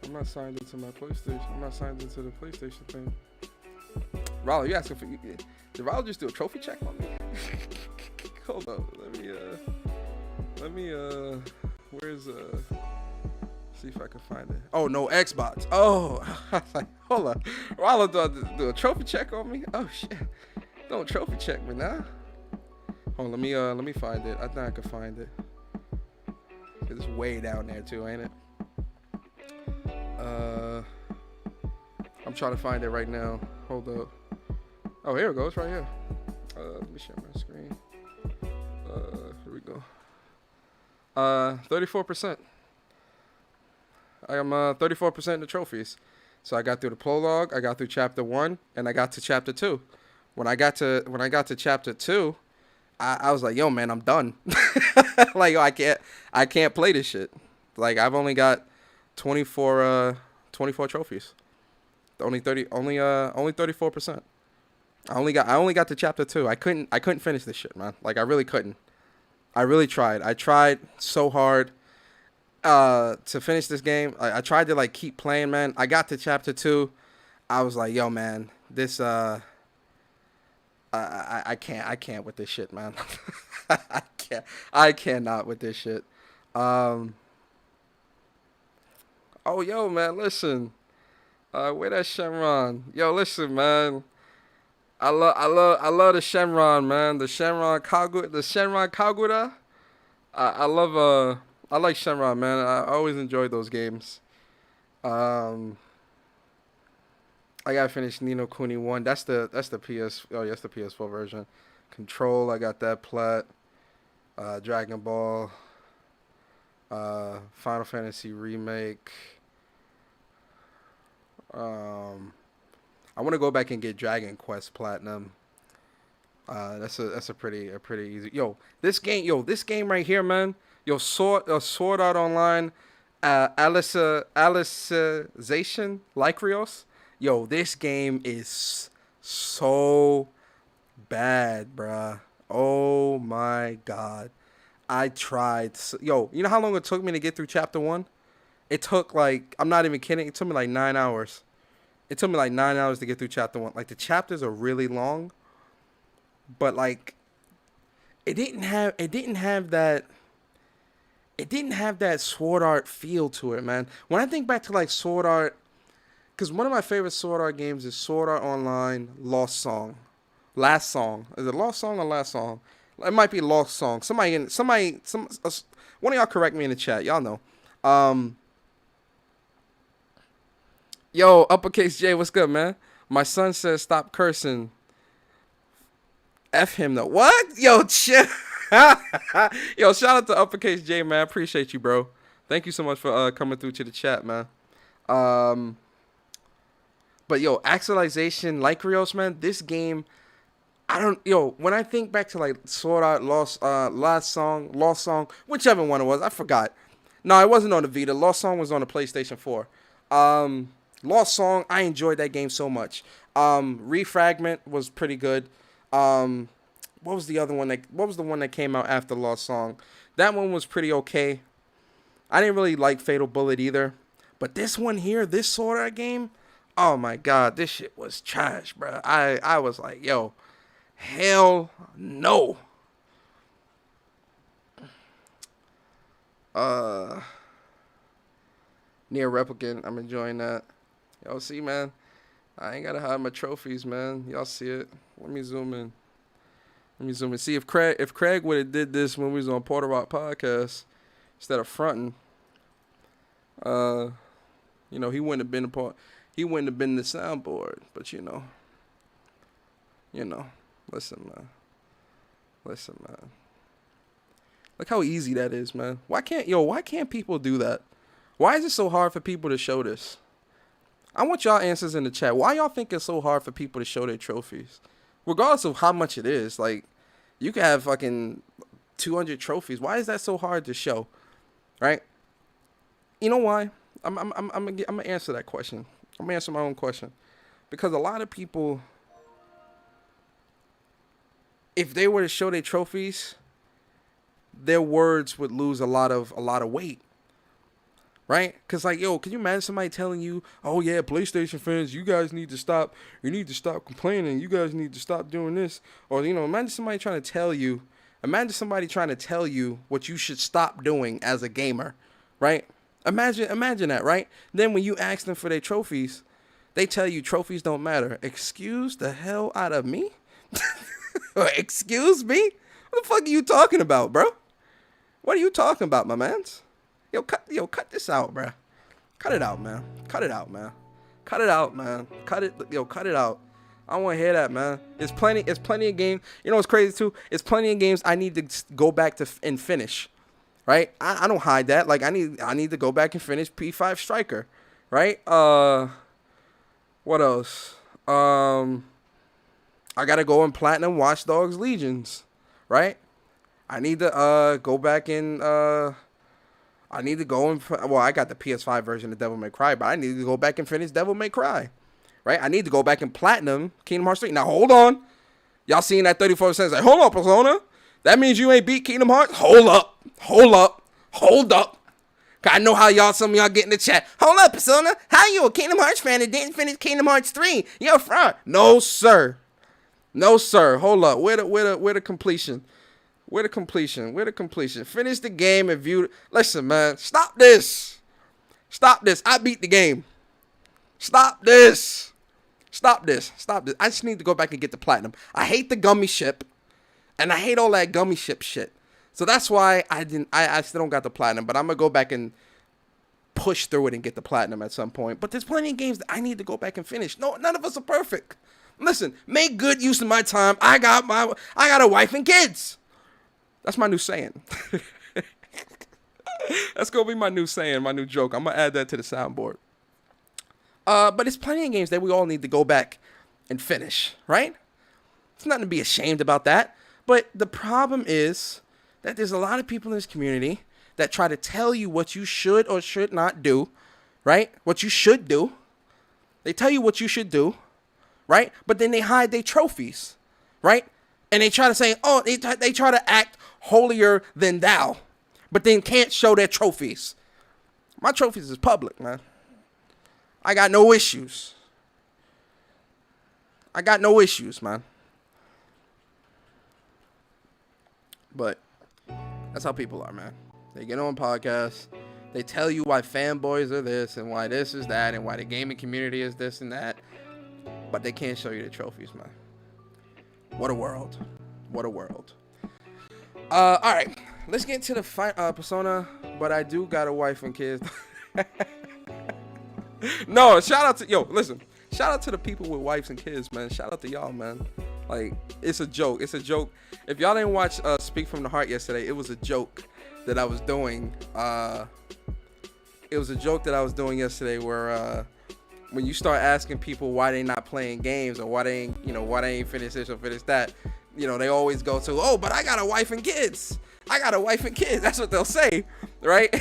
I'm not signed into my PlayStation. I'm not signed into the PlayStation thing. Rollo, you asking for? Did Rollo just do a trophy check on me? Hold up. Let me. Where's see if I can find it. Oh no, Xbox. Oh, I was like, hold up. Rollo do a trophy check on me? Oh shit. Don't trophy check me now. Hold on, let me find it. I think I can find it. It's way down there too, ain't it? I'm trying to find it right now. Hold up. Oh, here it goes, right here. Let me share my screen. Here we go. 34%. I am 34% in the trophies. So I got through the prologue, I got through chapter 1, and I got to chapter 2. When I got to chapter 2, I was like, yo, man, I'm done. Like, yo, I can't play this shit. Like, I've only got 24 trophies. Only 34%. I only got to chapter 2. I couldn't finish this shit, man. Like, I really couldn't. I really tried. I tried so hard to finish this game. I tried to like keep playing, man. I got to chapter 2. I was like, yo, man, this I can't with this shit, man. I cannot with this shit. Oh, yo, man, listen. Where that Shenron? Yo, listen, man. I love the Shenron, man. The Shenron Kagura. I like Shenron, man. I always enjoyed those games. I gotta finish Ni no Kuni 1. That's the PS. Oh, yeah, that's the PS4 version. Control. I got that plat. Dragon Ball. Final Fantasy remake. I want to go back and get Dragon Quest Platinum. That's a pretty easy. Yo, this game right here, man. Yo, Sword Art Online, Alicization, Lycrios. Yo, this game is so bad, bruh. Oh my god. I tried. Yo, you know how long it took me to get through chapter 1? It took like, I'm not even kidding, it took me like 9 hours. It took me like 9 hours to get through chapter 1. Like, the chapters are really long, but like, it didn't have that Sword Art feel to it, man. When I think back to like Sword Art, because one of my favorite Sword Art games is Sword Art Online Last Song. Is it Lost Song or Last Song? It might be Lost Song. One of y'all correct me in the chat. Y'all know. Yo, Uppercase J, what's good, man? My son says stop cursing. F him though. What? Yo, chill. Yo, shout out to Uppercase J, man. Appreciate you, bro. Thank you so much for coming through to the chat, man. But yo, Actualization, Lycrios, man, this game, when I think back to like Sword Art Lost Song, whichever one it was, I forgot. No, it wasn't on the Vita. Lost Song was on the PlayStation 4. Lost Song, I enjoyed that game so much. Refragment was pretty good. What was the other one what was the one that came out after Lost Song? That one was pretty okay. I didn't really like Fatal Bullet either. But this one here, this Sword Art game, oh my god, this shit was trash, bro. I was like, yo, hell no. Near Replicant, I'm enjoying that. Y'all see, man, I ain't gotta hide my trophies, man. Y'all see it. Let me zoom in. See if Craig would have did this when we was on Porter Rock Podcast instead of fronting. He wouldn't have been the soundboard, but listen, man. Look how easy that is, man. Why can't people do that? Why is it so hard for people to show this? I want y'all answers in the chat. Why y'all think it's so hard for people to show their trophies? Regardless of how much it is, like, you can have fucking 200 trophies. Why is that so hard to show? Right? You know why? I'm gonna answer that question. I'm gonna answer my own question. Because a lot of people, if they were to show their trophies, their words would lose a lot of weight. Right? Because, like, yo, can you imagine somebody telling you, oh, yeah, PlayStation fans, you guys need to stop. You need to stop complaining. You guys need to stop doing this. Or, imagine somebody trying to tell you what you should stop doing as a gamer. Right? Imagine that, right? Then when you ask them for their trophies, they tell you trophies don't matter. Excuse the hell out of me? Excuse me? What the fuck are you talking about, bro? What are you talking about, my mans? Yo, cut this out, bro. Cut it out, man. Cut it out, man. Cut it out. I don't want to hear that, man. It's plenty of games. You know what's crazy too? It's plenty of games I need to go back to and finish. Right? I don't hide that. Like I need to go back and finish P5 Striker. Right? What else? I gotta go and platinum Watch Dogs Legions. Right? I need to go back and I need to go and I got the PS5 version of Devil May Cry, but I need to go back and finish Devil May Cry. Right? I need to go back and platinum Kingdom Hearts 3. Now hold on. Y'all seen that 34 cents? Like, hold up, Persona. That means you ain't beat Kingdom Hearts? Hold up. I know how some of y'all get in the chat. Hold up, Persona. How you a Kingdom Hearts fan that didn't finish Kingdom Hearts 3? You're a fraud. No, sir. Hold up. Where the completion? Where the completion? Finish the game and view. Listen, man. Stop this. I beat the game. Stop this. I just need to go back and get the platinum. I hate the gummy ship. And I hate all that gummy ship shit. So that's why I still don't got the platinum. But I'm going to go back and push through it and get the platinum at some point. But there's plenty of games that I need to go back and finish. No, none of us are perfect. Listen, make good use of my time. I got a wife and kids. That's my new saying. That's going to be my new saying, my new joke. I'm going to add that to the soundboard. But there's plenty of games that we all need to go back and finish, right? There's nothing to be ashamed about that. But the problem is that there's a lot of people in this community that try to tell you what you should or should not do, right? What you should do. They tell you what you should do, right? But then they hide their trophies, right? And they try to say, oh, they try to act holier than thou, but then can't show their trophies. My trophies is public, man. I got no issues. Man. But that's how people are, man. They get on podcasts. They tell you why fanboys are this and why this is that and why the gaming community is this and that. But they can't show you the trophies, man. What a world. All right. Let's get into the Persona. But I do got a wife and kids. No, shout out to the people with wives and kids, man. Shout out to y'all, man. Like, it's a joke. If y'all didn't watch Speak From the Heart yesterday, it was a joke that I was doing. Yesterday where when you start asking people why they not playing games or why they ain't finish this or finish that, they always go to, oh, but I got a wife and kids. That's what they'll say, right?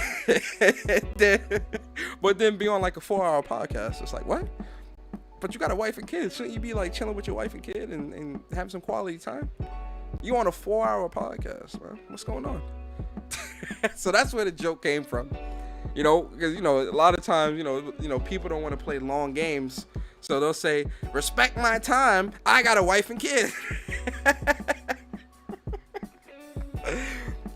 But then be on like a 4-hour podcast. It's like, what? But you got a wife and kids. Shouldn't you be like chilling with your wife and kid and have some quality time? You on a 4-hour podcast, man. What's going on? So that's where the joke came from. Because, a lot of times, people don't want to play long games. So they'll say, respect my time. I got a wife and kid.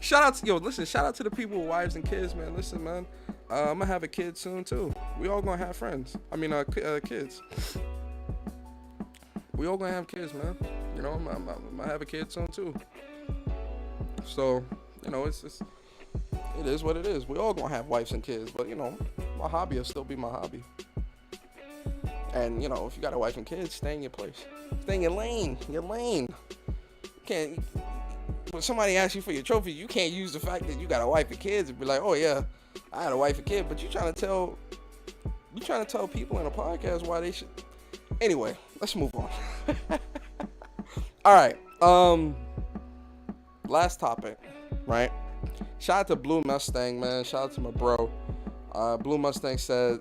Shout out to the people with wives and kids, man. Listen, man, I'm gonna have a kid soon too. We all gonna have kids. We all gonna have kids, man. I'm gonna have a kid soon too. So, it is what it is. We all gonna have wives and kids, but my hobby will still be my hobby. And if you got a wife and kids, stay in your place. Stay in your lane. You can't. When somebody asks you for your trophy, you can't use the fact that you got a wife and kids and be like, oh yeah, I had a wife and kid, but you trying to tell people in a podcast why they should. Anyway, let's move on. All right. Last topic, right? Shout out to Blue Mustang, man. Shout out to my bro. Blue Mustang said,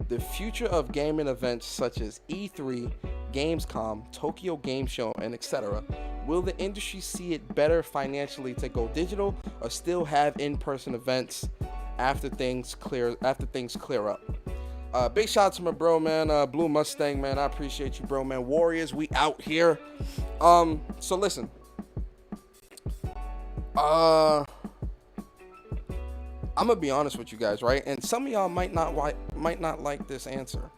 the future of gaming events such as E3, Gamescom, Tokyo Game Show, and etc. Will the industry see it better financially to go digital or still have in-person events after things clear up? Big shout out to my bro, man. Blue Mustang, man. I appreciate you, bro, man. Warriors, we out here. So listen. I'm gonna be honest with you guys, right? And some of y'all might not like this answer.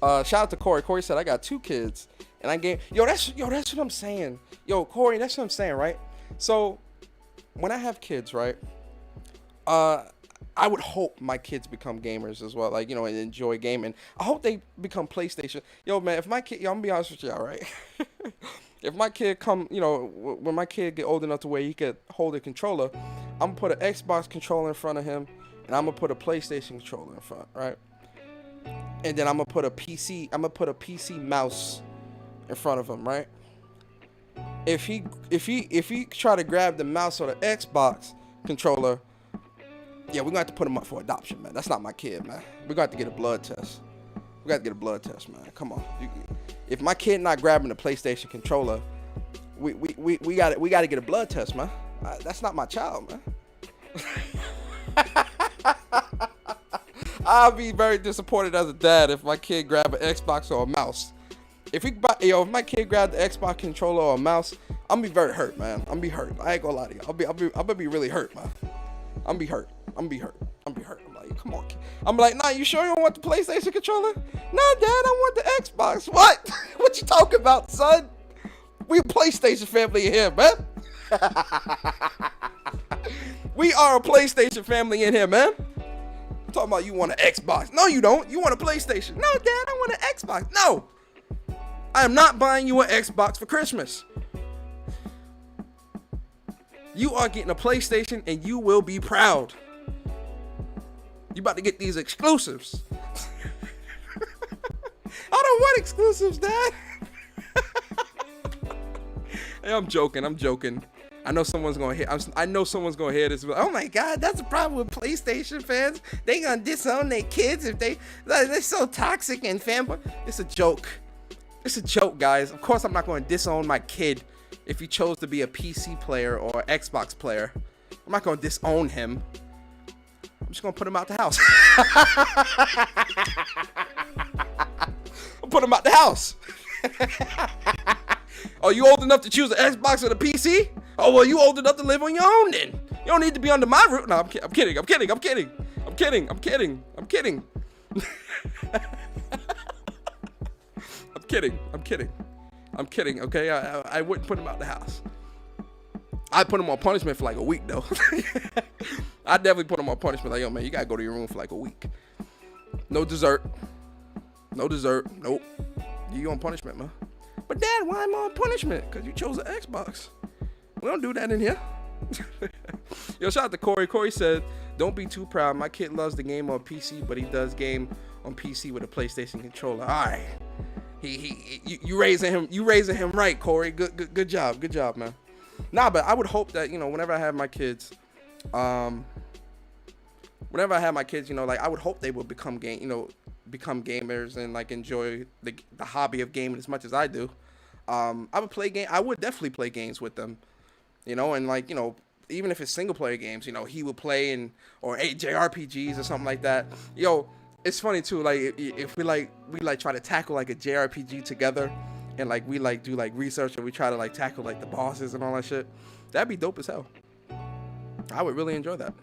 Shout out to Corey. Corey said, I got 2 kids and I gave, that's what I'm saying. Corey, that's what I'm saying, right? So when I have kids, right? I would hope my kids become gamers as well, like, and enjoy gaming. I hope they become PlayStation. Yo, man, if my kid, I'm gonna be honest with y'all, right? If my kid when my kid get old enough to where he could hold a controller, I'm gonna put an Xbox controller in front of him, and I'm gonna put a PlayStation controller in front, right? And then I'm gonna put a PC mouse in front of him, right? If he try to grab the mouse or the Xbox controller, yeah, we're gonna have to put him up for adoption, man. That's not my kid, man. We're gonna have to get a blood test. We got to get a blood test, man. Come on. If my kid not grabbing the PlayStation controller, we got to get a blood test, man. That's not my child, man. I'll be very disappointed as a dad if my kid grab an Xbox or a mouse. If my kid grab the Xbox controller or a mouse, I'm gonna be very hurt, man. I'm gonna be hurt. I ain't gonna lie to you. I'm gonna be really hurt, man. I'm gonna be hurt. I'm like, come on, kid. I'm like, nah, you sure you don't want the PlayStation controller? Nah, Dad, I want the Xbox. What? What you talking about, son? We a PlayStation family in here, man. We are a PlayStation family in here, man. I'm talking about you want an Xbox. No, you don't. You want a PlayStation. No, Dad, I want an Xbox. No. I am not buying you an Xbox for Christmas. You are getting a PlayStation and you will be proud. You about to get these exclusives. I don't want exclusives, Dad. Hey, I'm joking. I know someone's gonna hear this. Oh my God, that's the problem with PlayStation fans. They gonna disown their kids if they're so toxic and fanboy. It's a joke. It's a joke, guys. Of course, I'm not gonna disown my kid if he chose to be a PC player or Xbox player. I'm not gonna disown him. I'm just gonna put him out the house. I'll put him out the house. Oh, you old enough to choose an Xbox or the PC? Oh, well, you old enough to live on your own then. You don't need to be under my roof. No, I'm kidding. I'm kidding, okay? I wouldn't put him out the house. I'd put him on punishment for like a week, though. I'd definitely put him on punishment. Like, yo, man, you gotta go to your room for like a week. No dessert. Nope. You on punishment, man. But Dad, why am I on punishment? Because you chose an Xbox. We don't do that in here. Yo, shout out to Corey. Corey said, don't be too proud. My kid loves the game on PC, but he does game on PC with a PlayStation controller. All right. You raising him right, Corey. Good job, man. Nah, but I would hope that, whenever I have my kids, like, I would hope they will become gamers and like enjoy the hobby of gaming as much as I do. I would definitely play games with them, and like, even if it's single player games, he would play or JRPGs or something like that. Yo, it's funny too, like if we try to tackle like a JRPG together, and like we like do like research and we try to like tackle like the bosses and all that shit, that'd be dope as hell. I would really enjoy that.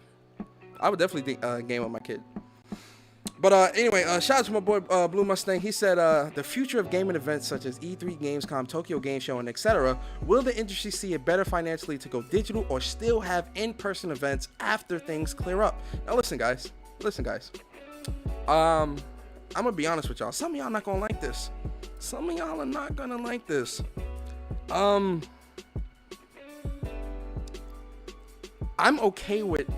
I would definitely game with my kid. But anyway, shout out to my boy Blue Mustang. He said, the future of gaming events such as E3, Gamescom, Tokyo Game Show, and etc. Will the industry see it better financially to go digital or still have in-person events after things clear up? Now listen, guys. I'm gonna be honest with y'all. Some of y'all not gonna like this. Some of y'all are not gonna like this. I'm okay with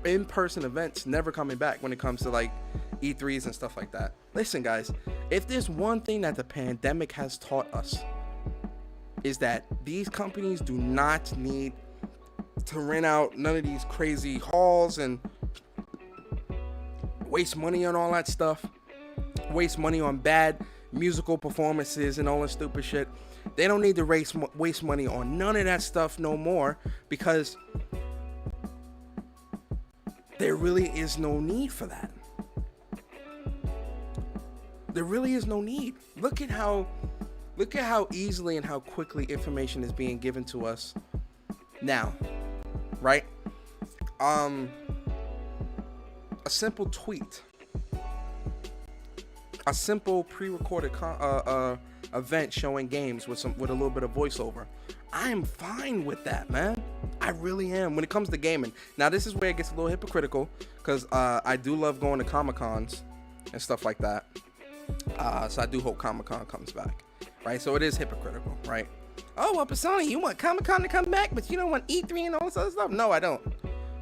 in-person events never coming back when it comes to like E3s and stuff like that. Listen, guys, if there's one thing that the pandemic has taught us, is that these companies do not need to rent out none of these crazy halls and waste money on all that stuff, waste money on bad musical performances and all that stupid shit. They don't need to waste money on none of that stuff no more, because there really is no need for that. There really is no need. Look at how easily and how quickly information is being given to us now, right? A simple tweet, a simple pre-recorded event showing games with a little bit of voiceover. I am fine with that, man. I I really am. When it comes to gaming, now this is where it gets a little hypocritical, because I do love going to Comic-Cons and stuff like that. So I do hope Comic-Con comes back, right? So it is hypocritical, right? Oh, well, Persona, you want Comic-Con to come back, but you don't want E3 and all this other stuff? No, I don't.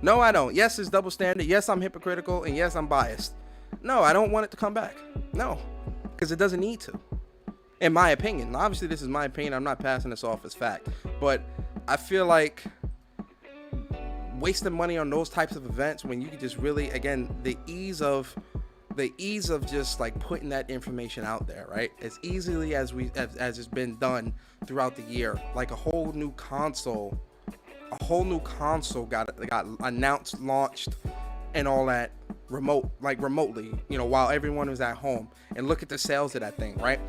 No, I don't. Yes, it's double standard. Yes, I'm hypocritical, and yes, I'm biased. No, I don't want it to come back. No, because it doesn't need to, in my opinion. Obviously, this is my opinion. I'm not passing this off as fact, but I feel like wasting money on those types of events when you could just really, again, the ease of just like putting that information out there, right? As easily as it's been done throughout the year. Like a whole new console got announced, launched, and all that remotely, while everyone was at home. And look at the sales of that thing, right?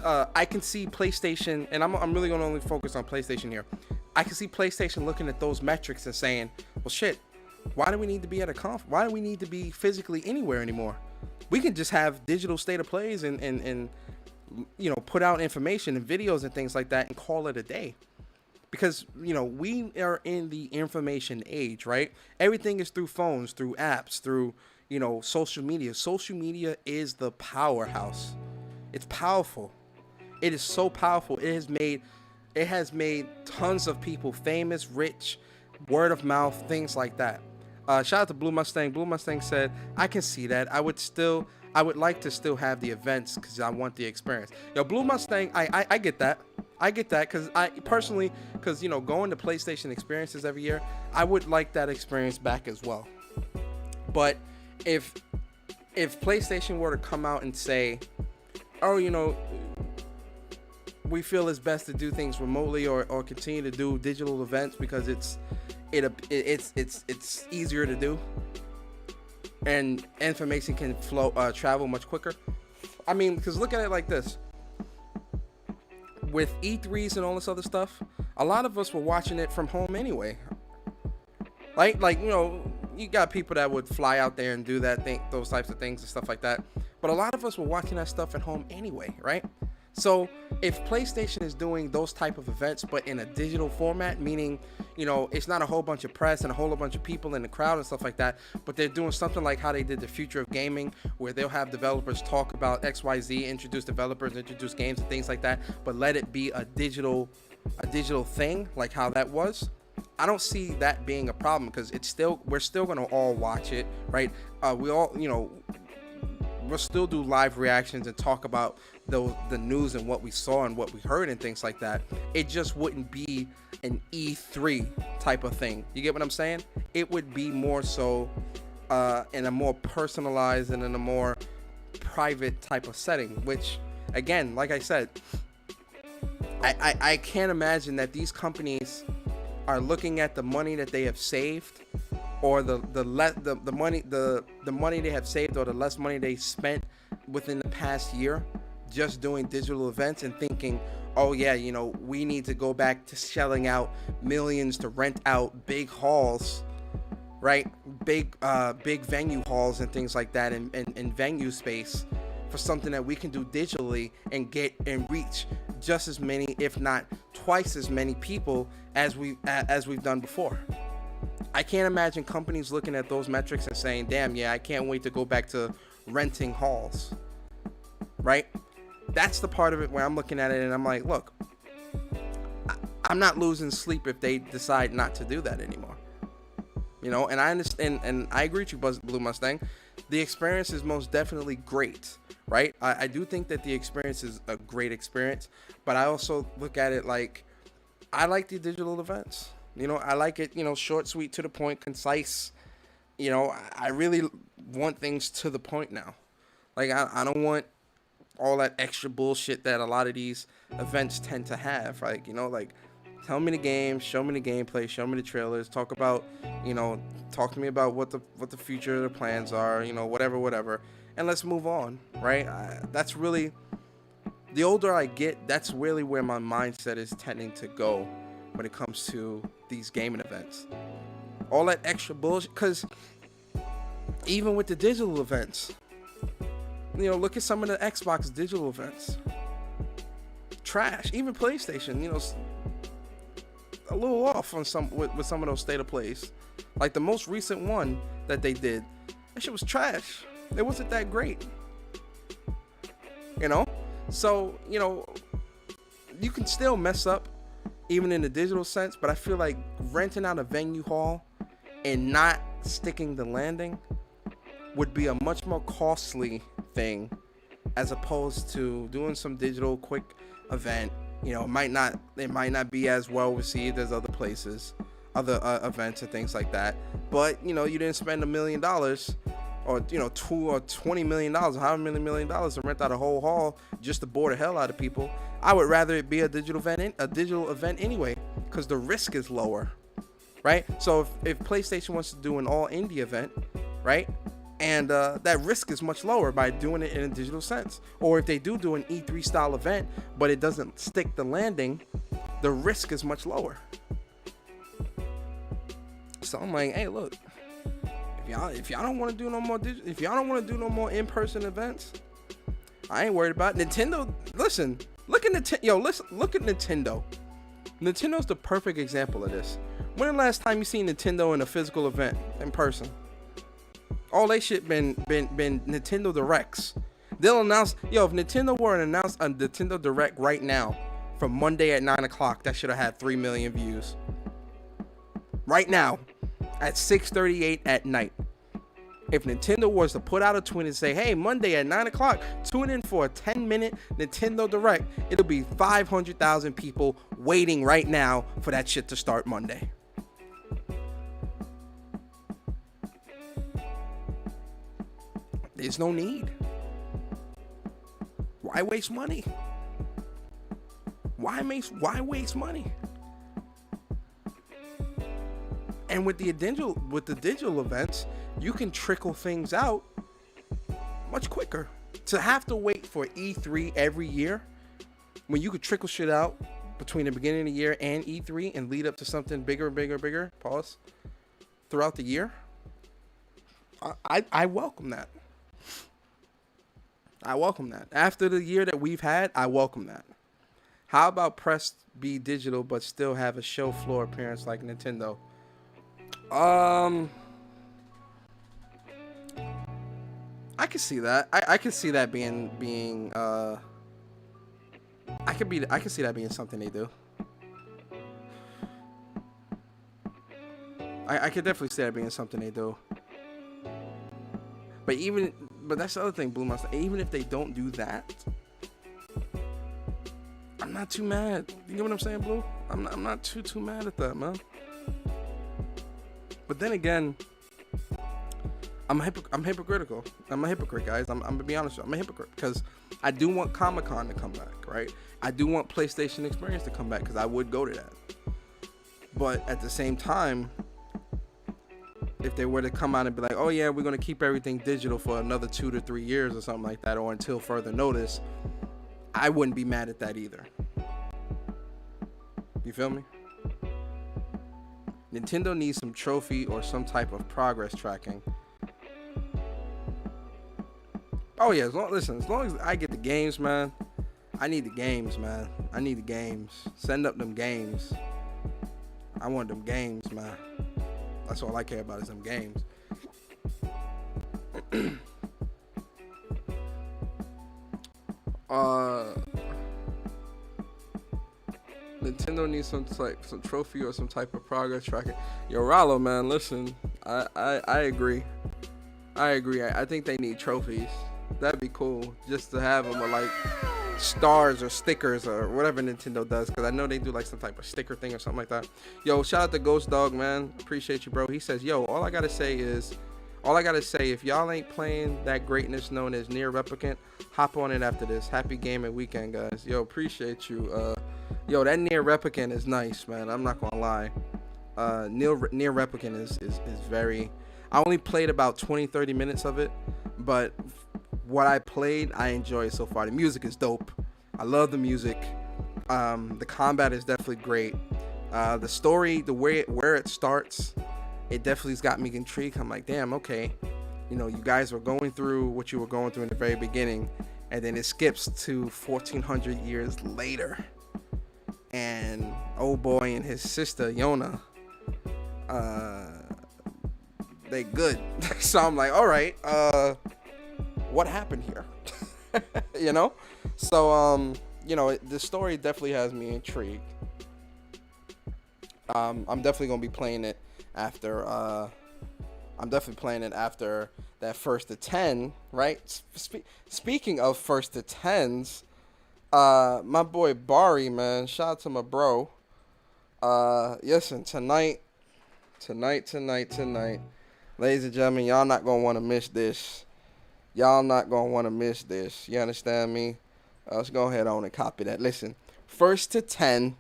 I can see PlayStation, and I'm really gonna only focus on PlayStation here. I can see PlayStation looking at those metrics and saying, well, shit, why do we need to be at a why do we need to be physically anywhere anymore? We can just have digital state of plays and put out information and videos and things like that and call it a day. Because, we are in the information age, right? Everything is through phones, through apps, through, social media. Social media is the powerhouse. It's powerful. It is so powerful. It has made tons of people famous, rich, word of mouth, things like that. Shout out to Blue Mustang. Blue Mustang said, I can see that. I would like to still have the events because I want the experience. Yo, Blue Mustang, I get that. I get that because I personally, going to PlayStation experiences every year, I would like that experience back as well. But if PlayStation were to come out and say, oh, we feel it's best to do things remotely or continue to do digital events because it's easier to do and information can travel much quicker. I mean, because look at it like this. With E3s and all this other stuff, a lot of us were watching it from home anyway. Like you got people that would fly out there and do those types of things and stuff like that. But a lot of us were watching that stuff at home anyway, right? So if PlayStation is doing those type of events, but in a digital format, meaning, it's not a whole bunch of press and a whole bunch of people in the crowd and stuff like that, but they're doing something like how they did the Future of Gaming, where they'll have developers talk about XYZ, introduce developers, introduce games and things like that, but let it be a digital thing, like how that was. I don't see that being a problem because we're still gonna all watch it, right? We'll still do live reactions and talk about the news and what we saw and what we heard and things like that. It just wouldn't be an E3 type of thing. You get what I'm saying? It would be more so in a more personalized and in a more private type of setting, which, again, like I said, I can't imagine that these companies are looking at the money that they have saved, or the money they have saved, or the less money they spent within the past year just doing digital events, and thinking, oh yeah, we need to go back to shelling out millions to rent out big halls, right? Big venue halls and things like that, and venue space for something that we can do digitally and get and reach just as many, if not twice as many people as we've done before. I can't imagine companies looking at those metrics and saying, damn, yeah, I can't wait to go back to renting halls, right? That's the part of it where I'm looking at it and I'm like, look, I'm not losing sleep if they decide not to do that anymore. And I understand, and I agree with you, Blue Mustang. The experience is most definitely great, right? I do think that the experience is a great experience, but I also look at it like, I like the digital events. I like it, short, sweet, to the point, concise. I really want things to the point now. Like, I don't want all that extra bullshit that a lot of these events tend to have. Like, tell me the game, show me the gameplay, show me the trailers, talk to me about what the future of the plans are, whatever, and let's move on, right? That's really, the older I get, that's really where my mindset is tending to go when it comes to these gaming events. All that extra bullshit, because even with the digital events, look at some of the Xbox digital events. Trash. Even PlayStation, a little off on some with some of those state of plays. Like the most recent one that they did, that shit was trash. It wasn't that great. You know? So, you know, you can still mess up even in the digital sense, but I feel like renting out a venue hall and not sticking the landing would be a much more costly thing as opposed to doing some digital quick event. You know, it might not be as well received as other places, other events and things like that. But, you know, you didn't spend $1 million or, you know, $2 or $20 million, or however many $1 million to rent out a whole hall just to bore the hell out of people. I would rather it be a digital event anyway, because the risk is lower, right? So if PlayStation wants to do an all indie event, right, and that risk is much lower by doing it in a digital sense. Or if they do an E3 style event, but it doesn't stick the landing, the risk is much lower. So I'm like, hey, look, if y'all don't want to do no more if y'all don't want to do no more in-person events, I ain't worried about it. Nintendo. Listen, look at Nintendo. Nintendo's the perfect example of this. When the last time you seen Nintendo in a physical event in person? All they shit been Nintendo Directs. They'll announce, if Nintendo were to announce a Nintendo Direct right now from Monday at 9 o'clock, that should have had 3 million views. Right now, at 6:38 at night. If Nintendo was to put out a tweet and say, hey, Monday at 9 o'clock, tune in for a 10-minute Nintendo Direct, it'll be 500,000 people waiting right now for that shit to start Monday. There's no need. Why waste money? Why waste money? And with the digital events, you can trickle things out much quicker. To have to wait for E3 every year, when you could trickle shit out between the beginning of the year and E3 and lead up to something bigger, pause, throughout the year, I welcome that. I welcome that. After the year that we've had, I welcome that. How about press be digital but still have a show floor appearance like Nintendo? I can see that. I can see that being I can see that being something they do. I could definitely see that being something they do. But that's the other thing, Blue Monster. Even if they don't do that, I'm not too mad. You know what I'm saying, Blue? I'm not too mad at that, man. But then again, I'm hypocritical. I'm a hypocrite, guys. I'm gonna be honest with you. I'm a hypocrite because I do want Comic-Con to come back, right? I do want PlayStation Experience to come back because I would go to that. But at the same time, if they were to come out and be like, oh yeah, we're gonna keep everything digital for another 2 to 3 years or something like that, or until further notice, I wouldn't be mad at that either. You feel me? Nintendo needs some trophy or some type of progress tracking. Oh yeah, as long as I get the games, man. I need the games, man. I need the games. Send up them games. I want them games, man. That's all I care about is them games. Nintendo needs some trophy or some type of progress tracking. Yo, Rollo, man, listen. I agree. I think they need trophies. That'd be cool just to have them, or like stars or stickers or whatever Nintendo does, because I know they do like some type of sticker thing or something like that. Yo, shout out to Ghost Dog, man. Appreciate you, bro. He says, yo, all I gotta say, if y'all ain't playing that greatness known as Near Replicant, hop on it after this. Happy gaming weekend, guys. Yo, appreciate you. Yo, that Near Replicant is nice, man. I'm not gonna lie. Near Replicant is very... I only played about 20-30 minutes of it, but what I played, I enjoy so far. The music is dope. I love the music. The combat is definitely great. The story, where it starts, it definitely has got me intrigued. I'm like, damn, okay. You know, you guys were going through what you were going through in the very beginning, and then it skips to 1400 years later. and old boy and his sister Yona, they good. So I'm like, all right, what happened here? You know? So you know, the story definitely has me intrigued. I'm definitely gonna be playing it after. I'm definitely playing it after that first to 10, right? Speaking of first to 10s, my boy Bari, man, shout out to my bro. Listen, tonight, ladies and gentlemen, y'all not gonna want to miss this. Y'all not gonna want to miss this. You understand me? Let's go ahead on and copy that. Listen, first to 10,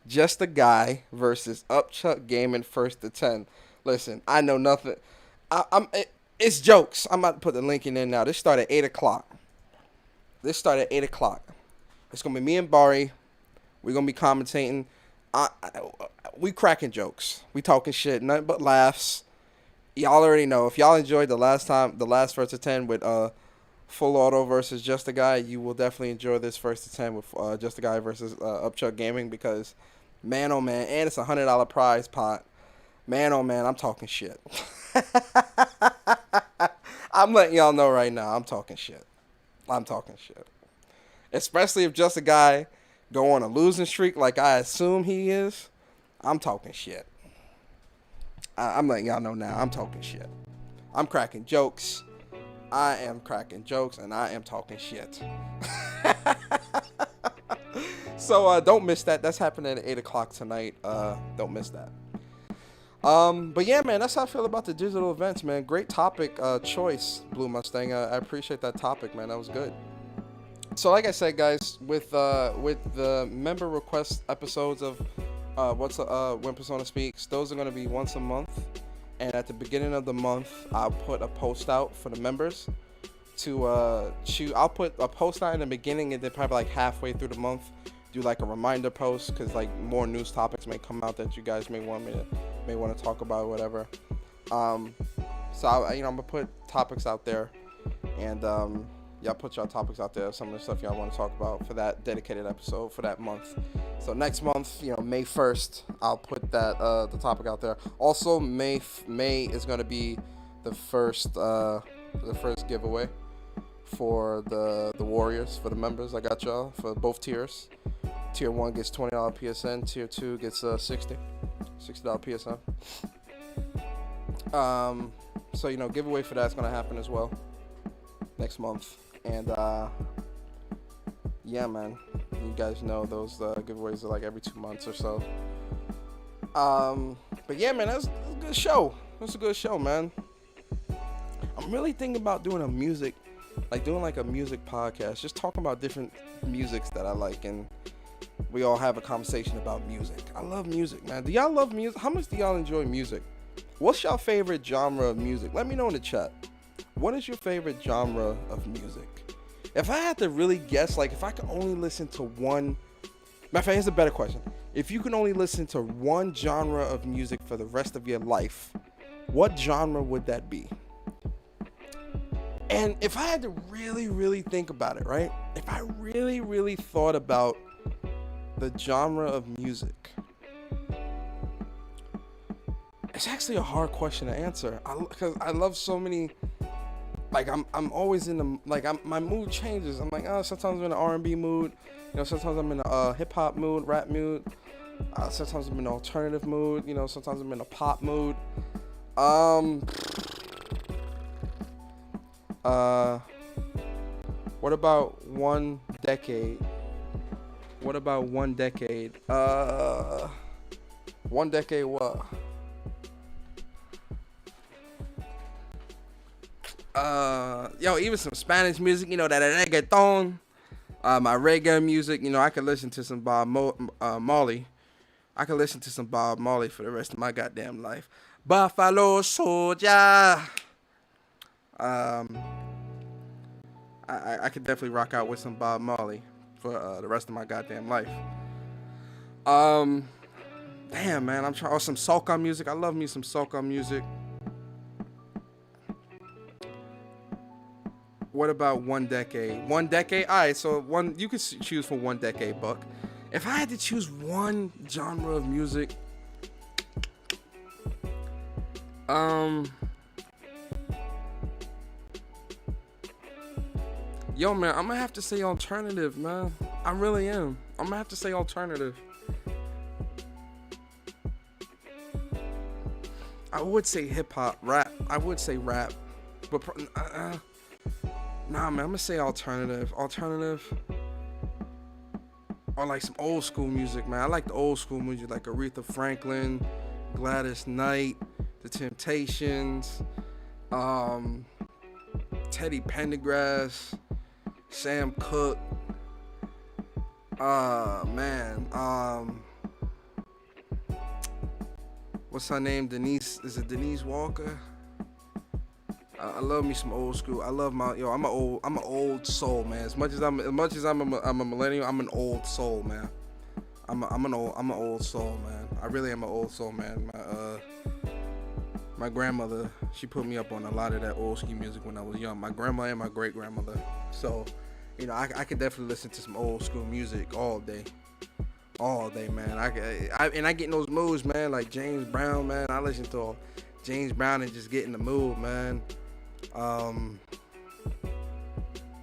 just a guy versus Upchuck Gaming first to 10. Listen, I know nothing. It's jokes. I'm about to put the link in there now. This started at 8 o'clock. It's going to be me and Bari. We're going to be commentating. We cracking jokes. We talking shit. Nothing but laughs. Y'all already know. If y'all enjoyed the last first to 10 with Full Auto versus Just a Guy, you will definitely enjoy this first to 10 with Just a Guy versus Upchuck Gaming because, man, oh, man. And it's a $100 prize pot. Man, oh, man, I'm talking shit. I'm letting y'all know right now, I'm talking shit. Especially if Just a Guy go on a losing streak like I assume he is, I'm talking shit. I'm letting y'all know now, I'm talking shit. I'm cracking jokes. I am cracking jokes, and I am talking shit. So don't miss that. That's happening at 8 o'clock tonight. Don't miss that. But yeah, man, that's how I feel about the digital events, man. Great topic choice, Blue Mustang. I appreciate that topic, man. That was good. So like I said, guys, with the member request episodes of When Persona Speaks, those are going to be once a month. And at the beginning of the month, I'll put a post out for the members to choose. I'll put a post out in the beginning, and then probably like halfway through the month, do like a reminder post because like more news topics may come out that you guys may want to talk about or whatever. So I'm gonna put topics out there, and y'all put y'all topics out there. Some of the stuff y'all want to talk about for that dedicated episode for that month. So next month, May 1st, I'll put that the topic out there. Also, May is gonna be the first giveaway for the Warriors, for the members. I got y'all for both tiers. Tier 1 gets $20 PSN. Tier 2 gets $60 PSN. So giveaway for that's gonna happen as well next month. And yeah, man, you guys know those giveaways are like every 2 months or so. But yeah, man, that's a good show. That's a good show, man. I'm really thinking about doing a music podcast, just talking about different musics that I like, and we all have a conversation about music. I love music, man. Do y'all love music? How much do y'all enjoy music? What's your favorite genre of music? Let me know in the chat. What is your favorite genre of music? If I had to really guess, like if I could only listen to one... Matter of fact, here's a better question. If you can only listen to one genre of music for the rest of your life, what genre would that be? And if I had to really, really think about it, right? If I really, really thought about the genre of music, it's actually a hard question to answer. Because I love so many. Like I'm always in the my mood changes. I'm like, sometimes I'm in an R&B mood. Sometimes I'm in a hip hop mood, rap mood. Sometimes I'm in an alternative mood. Sometimes I'm in a pop mood. What about one decade? One decade what? Even some Spanish music, that reggaeton. My reggae music, I could listen to some Bob Marley. I could listen to some Bob Marley for the rest of my goddamn life. Buffalo Soldier. I could definitely rock out with some Bob Marley for the rest of my goddamn life. Damn, man, I'm trying. Or some soca music. I love me some soca music. What about one decade? One decade? All right, so you could choose for one decade, Buck. If I had to choose one genre of music, yo, man, I'm gonna have to say alternative, man. I really am. I'm gonna have to say alternative. I would say hip hop, rap. I would say rap, but nah, man, I'm gonna say alternative. Alternative, or like some old school music, man. I like the old school music, like Aretha Franklin, Gladys Knight, The Temptations, Teddy Pendergrass, Sam Cooke. Man, what's her name? Denise? Is it Denise Walker? I love me some old school. I love I'm an old soul, man. As much as I'm a millennial, I'm an old soul, man. I'm an old soul, man. I really am an old soul, man. My grandmother, she put me up on a lot of that old school music when I was young. My grandma and my great grandmother. So, I could definitely listen to some old school music all day, man. I get in those moods, man. Like James Brown, man. I listen to James Brown and just get in the mood, man.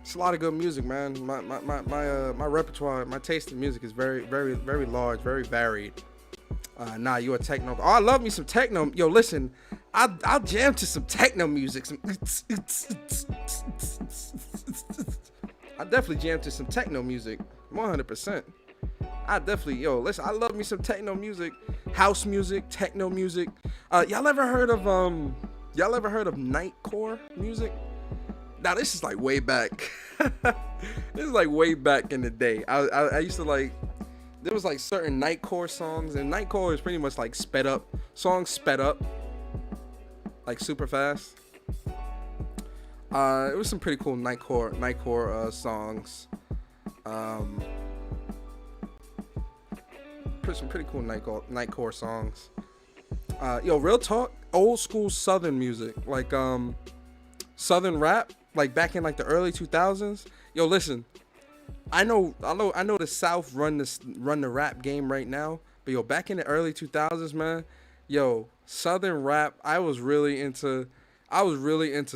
It's a lot of good music, man. My repertoire, my taste in music is very, very, very large, very varied. Nah, you a techno? Oh, I love me some techno. Yo, listen, I'll jam to some techno music. I definitely jam to some techno music, 100%. Listen, I love me some techno music, house music, techno music. Y'all ever heard of nightcore music? Now this is like way back. This is like way back in the day. I used to like. There was like certain nightcore songs, and nightcore is pretty much like sped up songs, like super fast. It was some pretty cool nightcore songs. Some pretty cool nightcore songs. Real talk, old school Southern music, like Southern rap, like back in like the early 2000s. Yo, listen, I know the South run the rap game right now, but yo, back in the early 2000s, man, yo, Southern rap, I was really into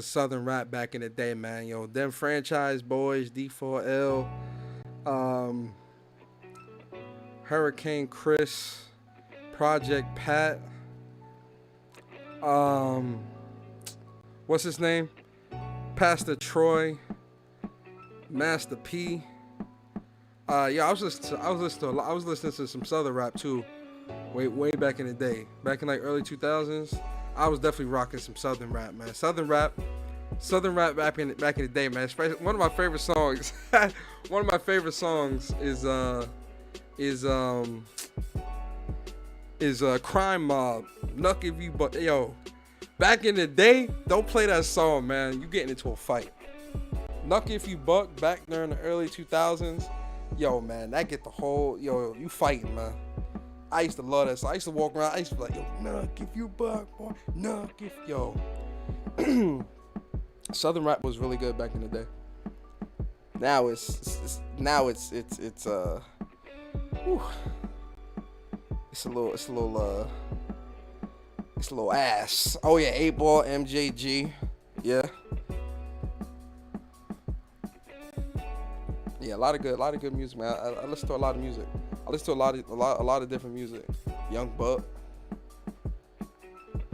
Southern rap back in the day, man. Yo, them Franchise Boys, D4L, Hurricane Chris, Project Pat, what's his name? Pastor Troy, Master P. I was listening to some Southern rap too, way back in the day, back in like early 2000s. I was definitely rocking some Southern rap, man. Southern rap back in the day, man. Especially one of my favorite songs. is Crime Mob. Nuck if you but yo. Back in the day, don't play that song, man. You getting into a fight. Nuck if you buck back during the early 2000s. Yo, man, that get the whole you fighting, man. I used to love that song. I used to walk around. I used to be like, yo, nuck if you buck, boy. Nuck if Southern rap was really good back in the day. Now it's a little ass. Oh yeah, 8-Ball, MJG, yeah. Yeah, a lot of good music, man. I listen to a lot of music. I listen to a lot of different music. Young Buck.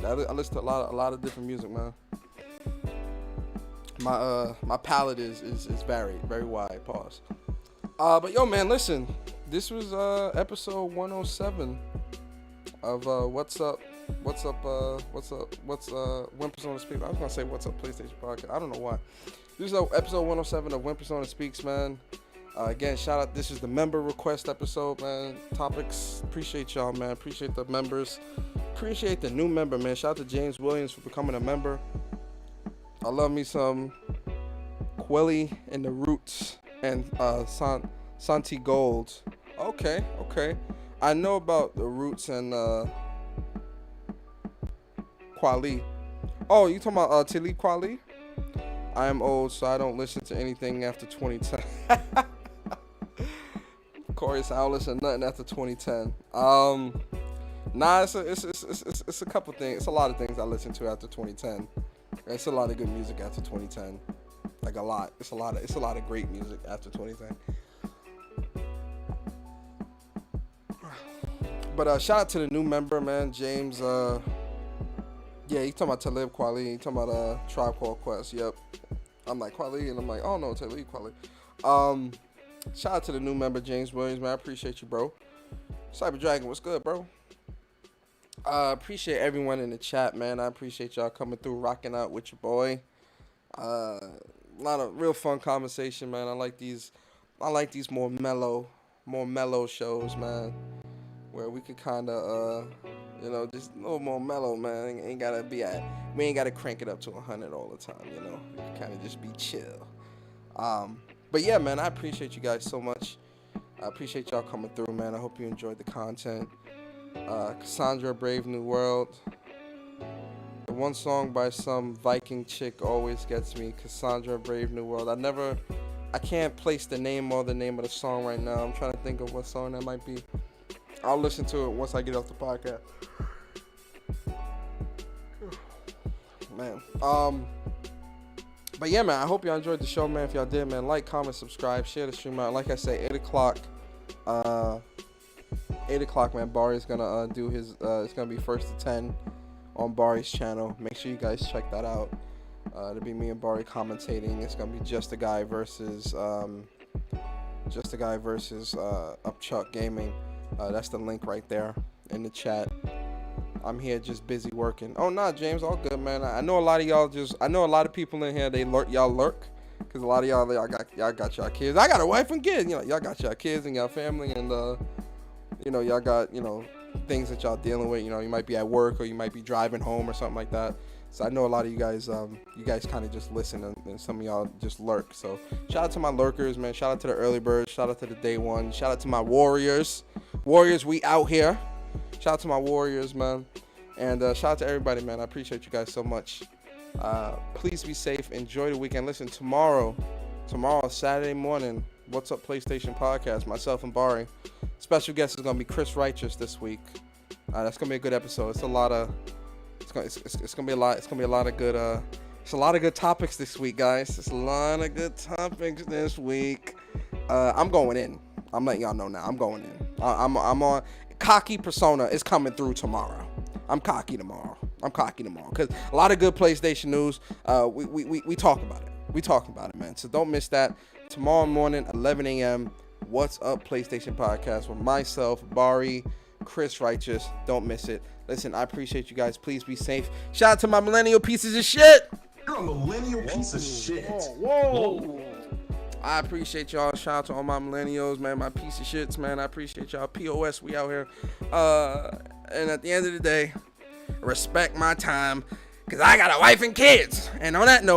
I listen to a lot of different music, man. My palette is varied, very wide. Pause. But yo, man, listen. This was episode 107 of What's Up When Persona Speaks. I was gonna say What's Up PlayStation Podcast. I don't know why. This is episode 107 of When Persona Speaks, man. Again, shout out. This is the member request episode, man. Topics. Appreciate y'all, man. Appreciate the members. Appreciate the new member, man. Shout out to James Williams for becoming a member. I love me some Quelly and the Roots and Santi Gold. Okay. I know about the Roots and Kweli. Oh, you talking about Talib Kweli? I am old, so I don't listen to anything after 2010. Corey said, I don't listen to nothing after 2010. Nah, it's a couple things. It's a lot of things I listen to after 2010. It's a lot of good music after 2010. Like a lot. It's a lot of great music after 2010. But shout out to the new member, man, James. Yeah, he talking about Talib Kweli. He talking about Tribe Called Quest. Yep. I'm like Kweli, and I'm like, oh no, Talib Kweli. Shout out to the new member, James Williams, man. I appreciate you, bro. Cyber Dragon, what's good, bro? Appreciate everyone in the chat, man. I appreciate y'all coming through, rocking out with your boy. A lot of real fun conversation, man. I like these more mellow shows, man, where we could kind of, just a little more mellow, man. We ain't gotta crank it up to 100 all the time, you know. We can kind of just be chill. But yeah, man, I appreciate you guys so much. I appreciate y'all coming through, man. I hope you enjoyed the content. Cassandra, Brave New World. The one song by some Viking chick always gets me. Cassandra, Brave New World. I can't place the name or the name of the song right now. I'm trying to think of what song that might be. I'll listen to it once I get off the podcast. Man. But yeah, man, I hope y'all enjoyed the show, man. If y'all did, man, like, comment, subscribe, share the stream out. Like I say, 8 o'clock. 8 o'clock, man. Barry's gonna do his. It's gonna be 1st to 10 on Barry's channel. Make sure you guys check that out. It'll be me and Barry commentating. It's gonna be just a guy versus Upchuck Gaming. That's the link right there in the chat. I'm here just busy working. Oh, nah, James, all good, man. I know a lot of y'all I know a lot of people in here, they lurk. Because a lot of y'all got y'all kids. I got a wife and kids. Y'all got y'all kids and y'all family. And, y'all got, things that y'all dealing with. You might be at work or you might be driving home or something like that. So I know a lot of you guys kind of just listen and some of y'all just lurk. So shout out to my lurkers, man. Shout out to the early birds. Shout out to the day one. Shout out to my warriors. Warriors, we out here. Shout out to my warriors, man. And shout out to everybody, man. I appreciate you guys so much. Please be safe. Enjoy the weekend. Listen, tomorrow, Saturday morning, What's Up PlayStation podcast, myself and Barry. Special guest is going to be Chris Righteous this week. That's going to be a good episode. It's going to be a lot of good topics this week, guys. It's a lot of good topics this week. I'm going in. I'm letting y'all know now. I'm going in. I'm on. Cocky persona is coming through tomorrow. I'm cocky tomorrow because a lot of good PlayStation news. We talk about it. We talk about it, man. So don't miss that. Tomorrow morning, 11 a.m. What's Up PlayStation podcast with myself, Barry, Chris Righteous. Don't miss it. Listen, I appreciate you guys. Please be safe. Shout out to my millennial pieces of shit. You're a millennial piece of shit. Whoa. I appreciate y'all. Shout out to all my millennials, man. My piece of shits, man. I appreciate y'all. POS, we out here. And at the end of the day, respect my time, because I got a wife and kids. And on that note,